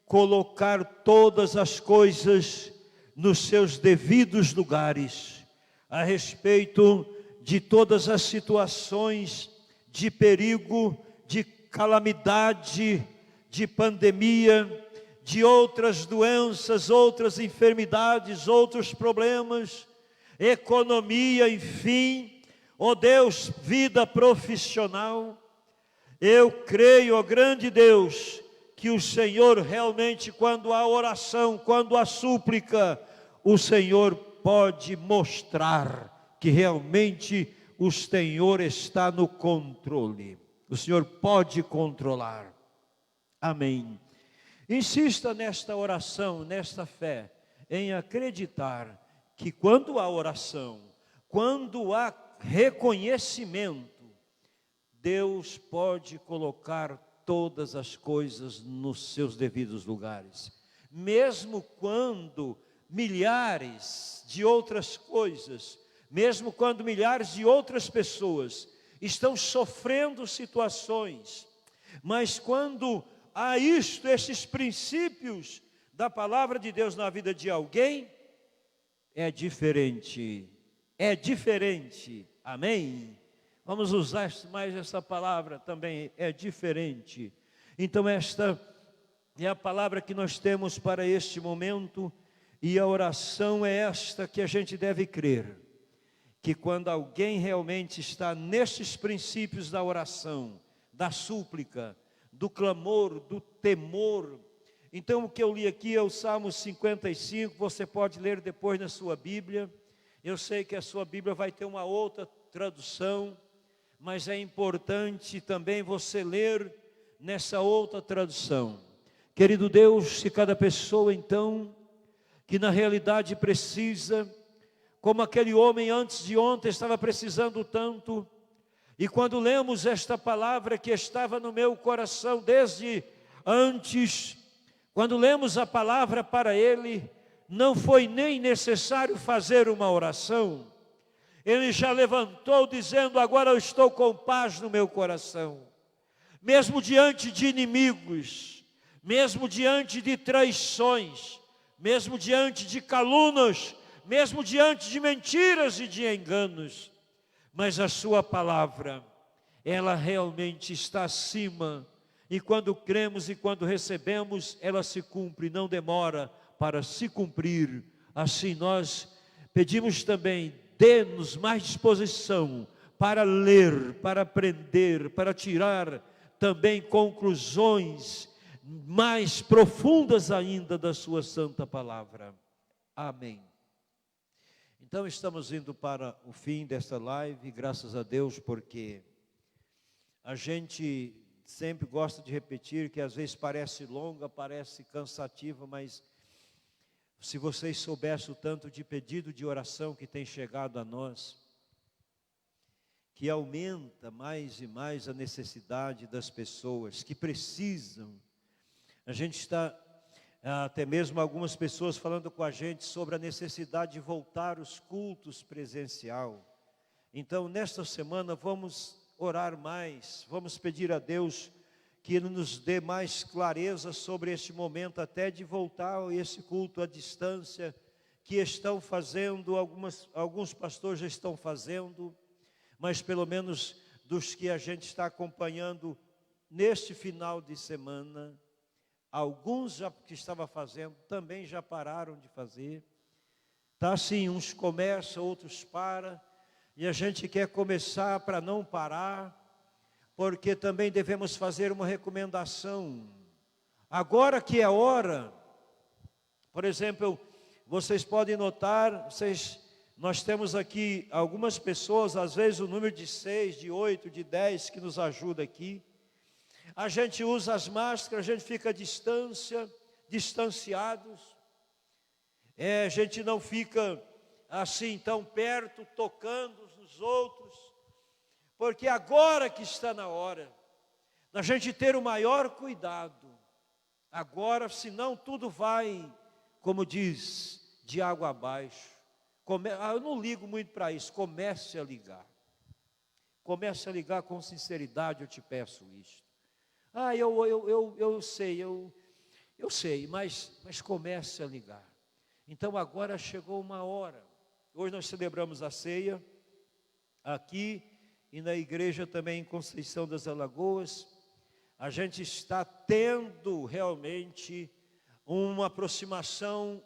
colocar todas as coisas nos seus devidos lugares, a respeito de todas as situações de perigo, de calamidade, de pandemia, de outras doenças, outras enfermidades, outros problemas, economia, enfim, ó Deus, vida profissional. Eu creio, ó grande Deus, que o Senhor realmente, quando há oração, quando há súplica, o Senhor pode mostrar que realmente o Senhor está no controle. O Senhor pode controlar. Amém. Insista nesta oração, nesta fé, em acreditar que quando há oração, quando há reconhecimento, Deus pode colocar todas as coisas nos seus devidos lugares. Mesmo quando milhares de outras coisas, mesmo quando milhares de outras pessoas estão sofrendo situações, mas quando há esses princípios da palavra de Deus na vida de alguém, é diferente, amém? Vamos usar mais essa palavra também, é diferente. Então esta é a palavra que nós temos para este momento, E a oração é esta que a gente deve crer, que quando alguém realmente está nesses princípios da oração, da súplica, do clamor, do temor. Então o que eu li aqui é o Salmo 55, você pode ler depois na sua Bíblia. Eu sei que a sua Bíblia vai ter uma outra tradução, mas é importante também você ler nessa outra tradução. Querido Deus, se cada pessoa então, que na realidade precisa, como aquele homem antes de ontem estava precisando tanto, e quando lemos esta palavra que estava no meu coração desde antes, quando lemos a palavra para ele, não foi nem necessário fazer uma oração, ele já levantou dizendo: agora eu estou com paz no meu coração, mesmo diante de inimigos, mesmo diante de traições, mesmo diante de calúnias, mesmo diante de mentiras e de enganos, mas a sua palavra, ela realmente está acima, e quando cremos e quando recebemos, ela se cumpre, não demora para se cumprir. Assim nós pedimos também, dê-nos mais disposição para ler, para aprender, para tirar também conclusões mais profundas ainda da sua santa palavra. Amém. Então estamos indo para o fim desta live, graças a Deus, porque a gente sempre gosta de repetir que às vezes parece longa, parece cansativa, mas se vocês soubessem o tanto de pedido de oração que tem chegado a nós, que aumenta mais e mais a necessidade das pessoas que precisam. A gente está, até mesmo algumas pessoas falando com a gente sobre a necessidade de voltar os cultos presencial. Então, nesta semana, vamos orar mais, vamos pedir a Deus que Ele nos dê mais clareza sobre este momento, até de voltar a esse culto à distância, que estão fazendo, alguns pastores já estão fazendo, mas pelo menos dos que a gente está acompanhando neste final de semana, alguns já que estavam fazendo, também já pararam de fazer. Está assim, uns começam, outros param, e a gente quer começar para não parar, porque também devemos fazer uma recomendação. Agora que é a hora, por exemplo, vocês podem notar, nós temos aqui algumas pessoas, às vezes o número de 6, de 8, de 10 que nos ajuda aqui. A gente usa as máscaras, a gente fica à distância, distanciados. A gente não fica assim tão perto, tocando uns nos outros. Porque agora que está na hora da gente ter o maior cuidado. Agora, senão tudo vai, como diz, de água abaixo. Eu não ligo muito para isso, comece a ligar. Comece a ligar com sinceridade, eu te peço isto. Eu sei, mas comece a ligar. Então agora chegou uma hora. Hoje nós celebramos a ceia aqui e na igreja também em Conceição das Alagoas. A gente está tendo realmente uma aproximação,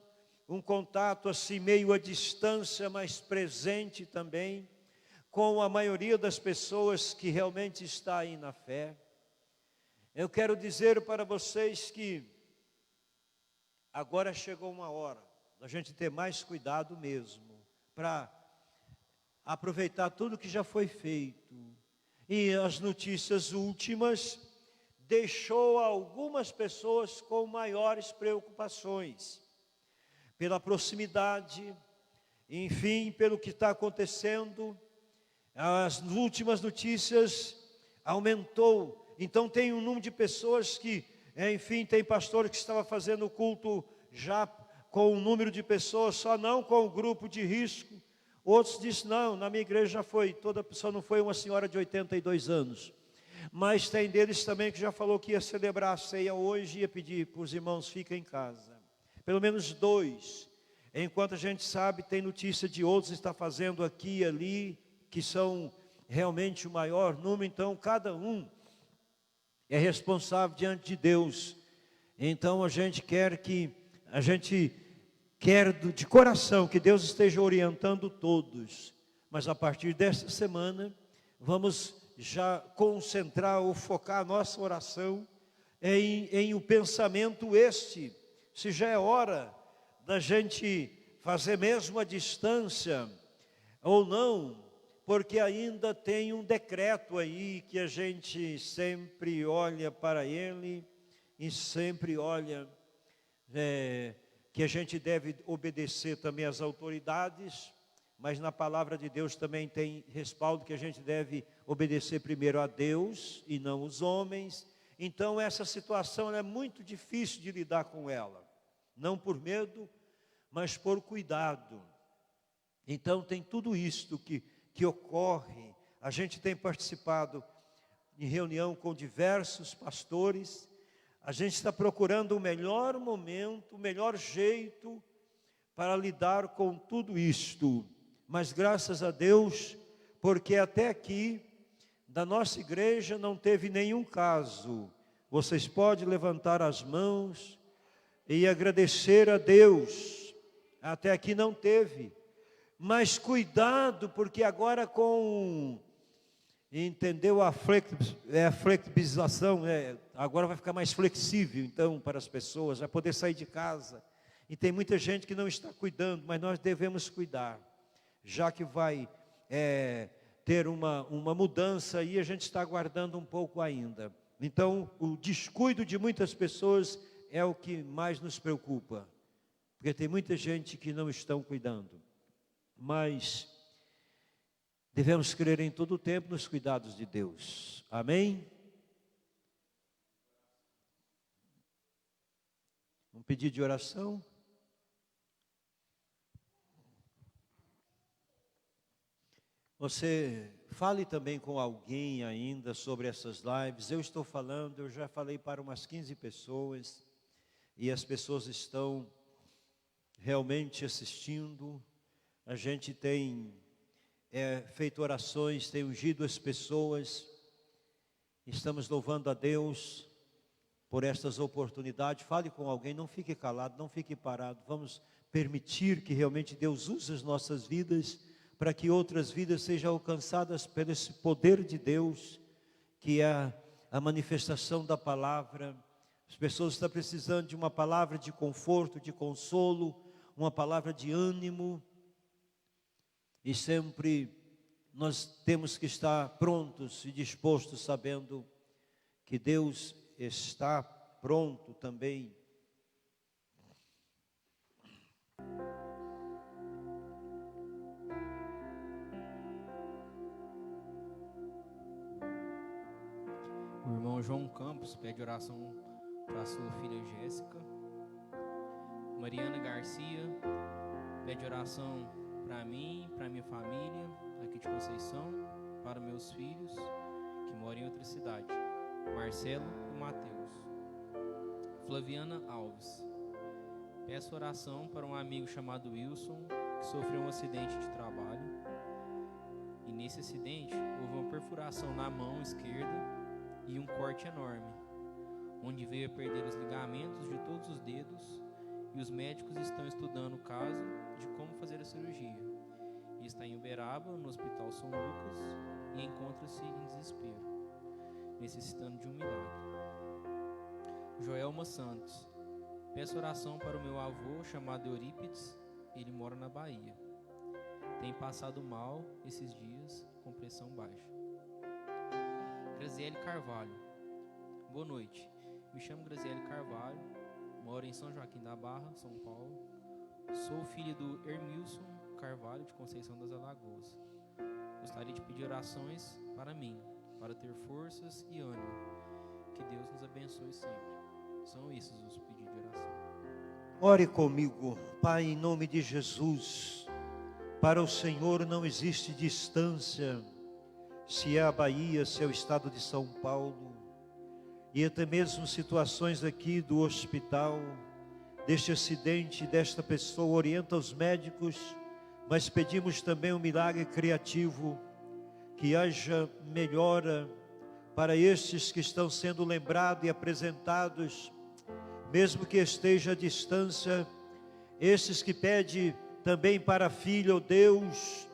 um contato assim meio à distância, mas presente também, com a maioria das pessoas que realmente está aí na fé. Eu quero dizer para vocês que agora chegou uma hora da gente ter mais cuidado mesmo, para aproveitar tudo que já foi feito. E as notícias últimas deixou algumas pessoas com maiores preocupações, pela proximidade, enfim, pelo que está acontecendo. As últimas notícias aumentou. Então tem um número de pessoas que, enfim, tem pastor que estava fazendo o culto já com um número de pessoas, só não com o grupo de risco. Outros disseram, não, na minha igreja já foi, toda pessoa não foi uma senhora de 82 anos. Mas tem deles também que já falou que ia celebrar a ceia hoje e ia pedir para os irmãos, fiquem em casa. Pelo menos 2. Enquanto a gente sabe, tem notícia de outros que está fazendo aqui e ali, que são realmente o maior número. Então cada um é responsável diante de Deus. Então a gente quer que a gente quero de coração que Deus esteja orientando todos, mas a partir desta semana, vamos já concentrar ou focar a nossa oração em o pensamento se já é hora da gente fazer mesmo a distância ou não, porque ainda tem um decreto aí que a gente sempre olha para ele e sempre olha que a gente deve obedecer também às autoridades, mas na palavra de Deus também tem respaldo que a gente deve obedecer primeiro a Deus e não os homens. Então essa situação é muito difícil de lidar com ela, não por medo, mas por cuidado. Então tem tudo isto que ocorre. A gente tem participado em reunião com diversos pastores, a gente está procurando o melhor momento, o melhor jeito para lidar com tudo isto. Mas graças a Deus, porque até aqui, da nossa igreja não teve nenhum caso. Vocês podem levantar as mãos e agradecer a Deus. Até aqui não teve. Mas cuidado, porque agora entendeu a flexibilização, agora vai ficar mais flexível, então, para as pessoas, vai poder sair de casa. E tem muita gente que não está cuidando, mas nós devemos cuidar, já que vai ter uma mudança e a gente está aguardando um pouco ainda. Então, o descuido de muitas pessoas é o que mais nos preocupa, porque tem muita gente que não estão cuidando. Mas devemos crer em todo o tempo nos cuidados de Deus. Amém? Um pedido de oração? Você fale também com alguém ainda sobre essas lives. Eu estou falando, eu já falei para umas 15 pessoas, e as pessoas estão realmente assistindo. A gente tem feito orações, tem ungido as pessoas. Estamos louvando a Deus por estas oportunidades. Fale com alguém, não fique calado, não fique parado. Vamos permitir que realmente Deus use as nossas vidas para que outras vidas sejam alcançadas pelo esse poder de Deus, que é a manifestação da palavra. As pessoas estão precisando de uma palavra de conforto, de consolo, uma palavra de ânimo. E sempre nós temos que estar prontos e dispostos, sabendo que Deus está pronto também. O irmão João Campos pede oração para sua filha Jéssica. Mariana Garcia pede oração para mim, para minha família, aqui de Conceição, para meus filhos, que moram em outra cidade, Marcelo e Mateus. Flaviana Alves. Peço oração para um amigo chamado Wilson, que sofreu um acidente de trabalho. E nesse acidente, houve uma perfuração na mão esquerda e um corte enorme, onde veio a perder os ligamentos de todos os dedos, e os médicos estão estudando o caso de como fazer a cirurgia. E está em Uberaba, no Hospital São Lucas, e encontra-se em desespero, necessitando de um milagre. Joelma Santos. Peço oração para o meu avô, chamado Eurípides. Ele mora na Bahia. Tem passado mal esses dias, com pressão baixa. Graziele Carvalho. Boa noite. Me chamo Graziele Carvalho. Moro em São Joaquim da Barra, São Paulo. Sou filho do Hermilson Carvalho, de Conceição das Alagoas. Gostaria de pedir orações para mim, para ter forças e ânimo. Que Deus nos abençoe sempre. São esses os pedidos de oração. Ore comigo. Pai, em nome de Jesus. Para o Senhor não existe distância, se é a Bahia, se é o estado de São Paulo, e até mesmo situações aqui do hospital, deste acidente, desta pessoa. Orienta os médicos, mas pedimos também um milagre criativo, que haja melhora para estes que estão sendo lembrados e apresentados, mesmo que esteja à distância. esses que pedem também para a filha, ó Deus,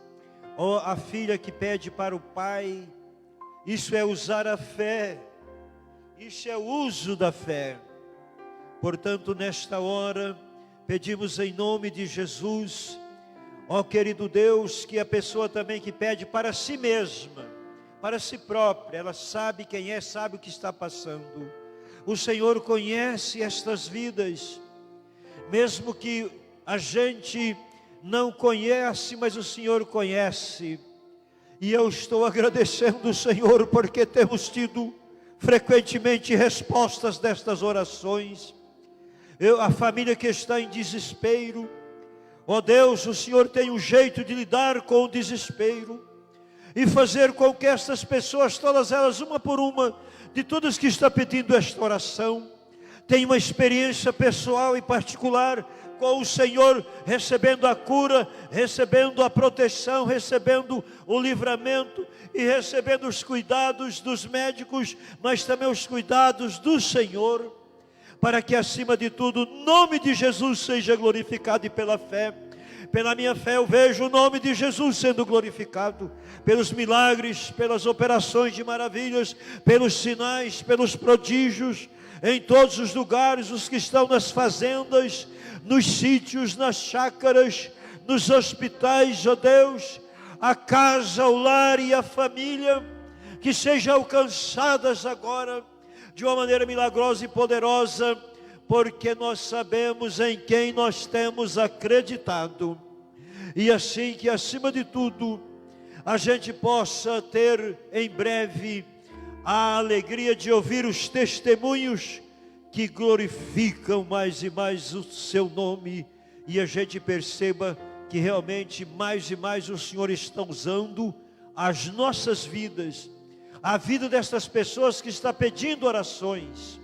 ó a filha que pede para o pai. Isso é usar a fé, isso é o uso da fé. Portanto, nesta hora, pedimos em nome de Jesus, ó querido Deus, que a pessoa também que pede para si mesma, para si própria, ela sabe quem é, sabe o que está passando. O Senhor conhece estas vidas, mesmo que a gente não conhece, mas o Senhor conhece. E eu estou agradecendo o Senhor, porque temos tido frequentemente respostas destas orações. A família que está em desespero, ó Deus, o Senhor tem um jeito de lidar com o desespero e fazer com que estas pessoas, todas elas, uma por uma, de todas que estão pedindo esta oração, tenham uma experiência pessoal e particular com o Senhor, recebendo a cura, recebendo a proteção, recebendo o livramento e recebendo os cuidados dos médicos, mas também os cuidados do Senhor, para que acima de tudo o nome de Jesus seja glorificado. E pela fé, pela minha fé, eu vejo o nome de Jesus sendo glorificado, pelos milagres, pelas operações de maravilhas, pelos sinais, pelos prodígios, em todos os lugares, os que estão nas fazendas, nos sítios, nas chácaras, nos hospitais, ó Deus, a casa, o lar e a família, que sejam alcançadas agora, de uma maneira milagrosa e poderosa, porque nós sabemos em quem nós temos acreditado, e assim que acima de tudo, a gente possa ter em breve a alegria de ouvir os testemunhos que glorificam mais e mais o seu nome, e a gente perceba que realmente mais e mais o Senhor está usando as nossas vidas, a vida destas pessoas que estão pedindo orações,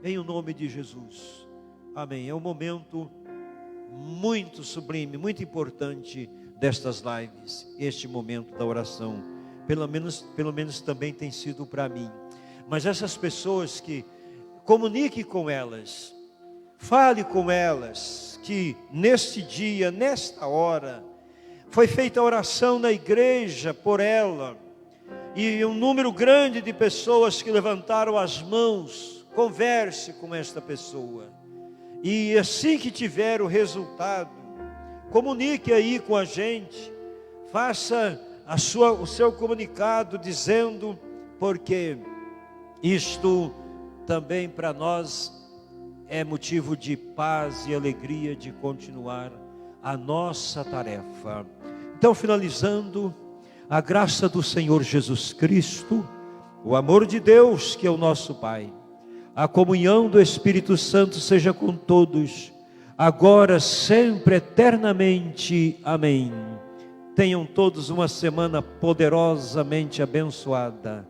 em o nome de Jesus. Amém. É um momento muito sublime, muito importante destas lives, este momento da oração, pelo menos também tem sido para mim. Mas essas pessoas que comunique com elas, fale com elas, que neste dia, nesta hora, foi feita a oração na igreja por ela, e um número grande de pessoas que levantaram as mãos. Converse com esta pessoa, e assim que tiver o resultado, comunique aí com a gente, faça o seu comunicado dizendo, porque isto também para nós é motivo de paz e alegria de continuar a nossa tarefa. Então, finalizando, a graça do Senhor Jesus Cristo, o amor de Deus, que é o nosso Pai, a comunhão do Espírito Santo seja com todos, agora, sempre, eternamente. Amém. Tenham todos uma semana poderosamente abençoada.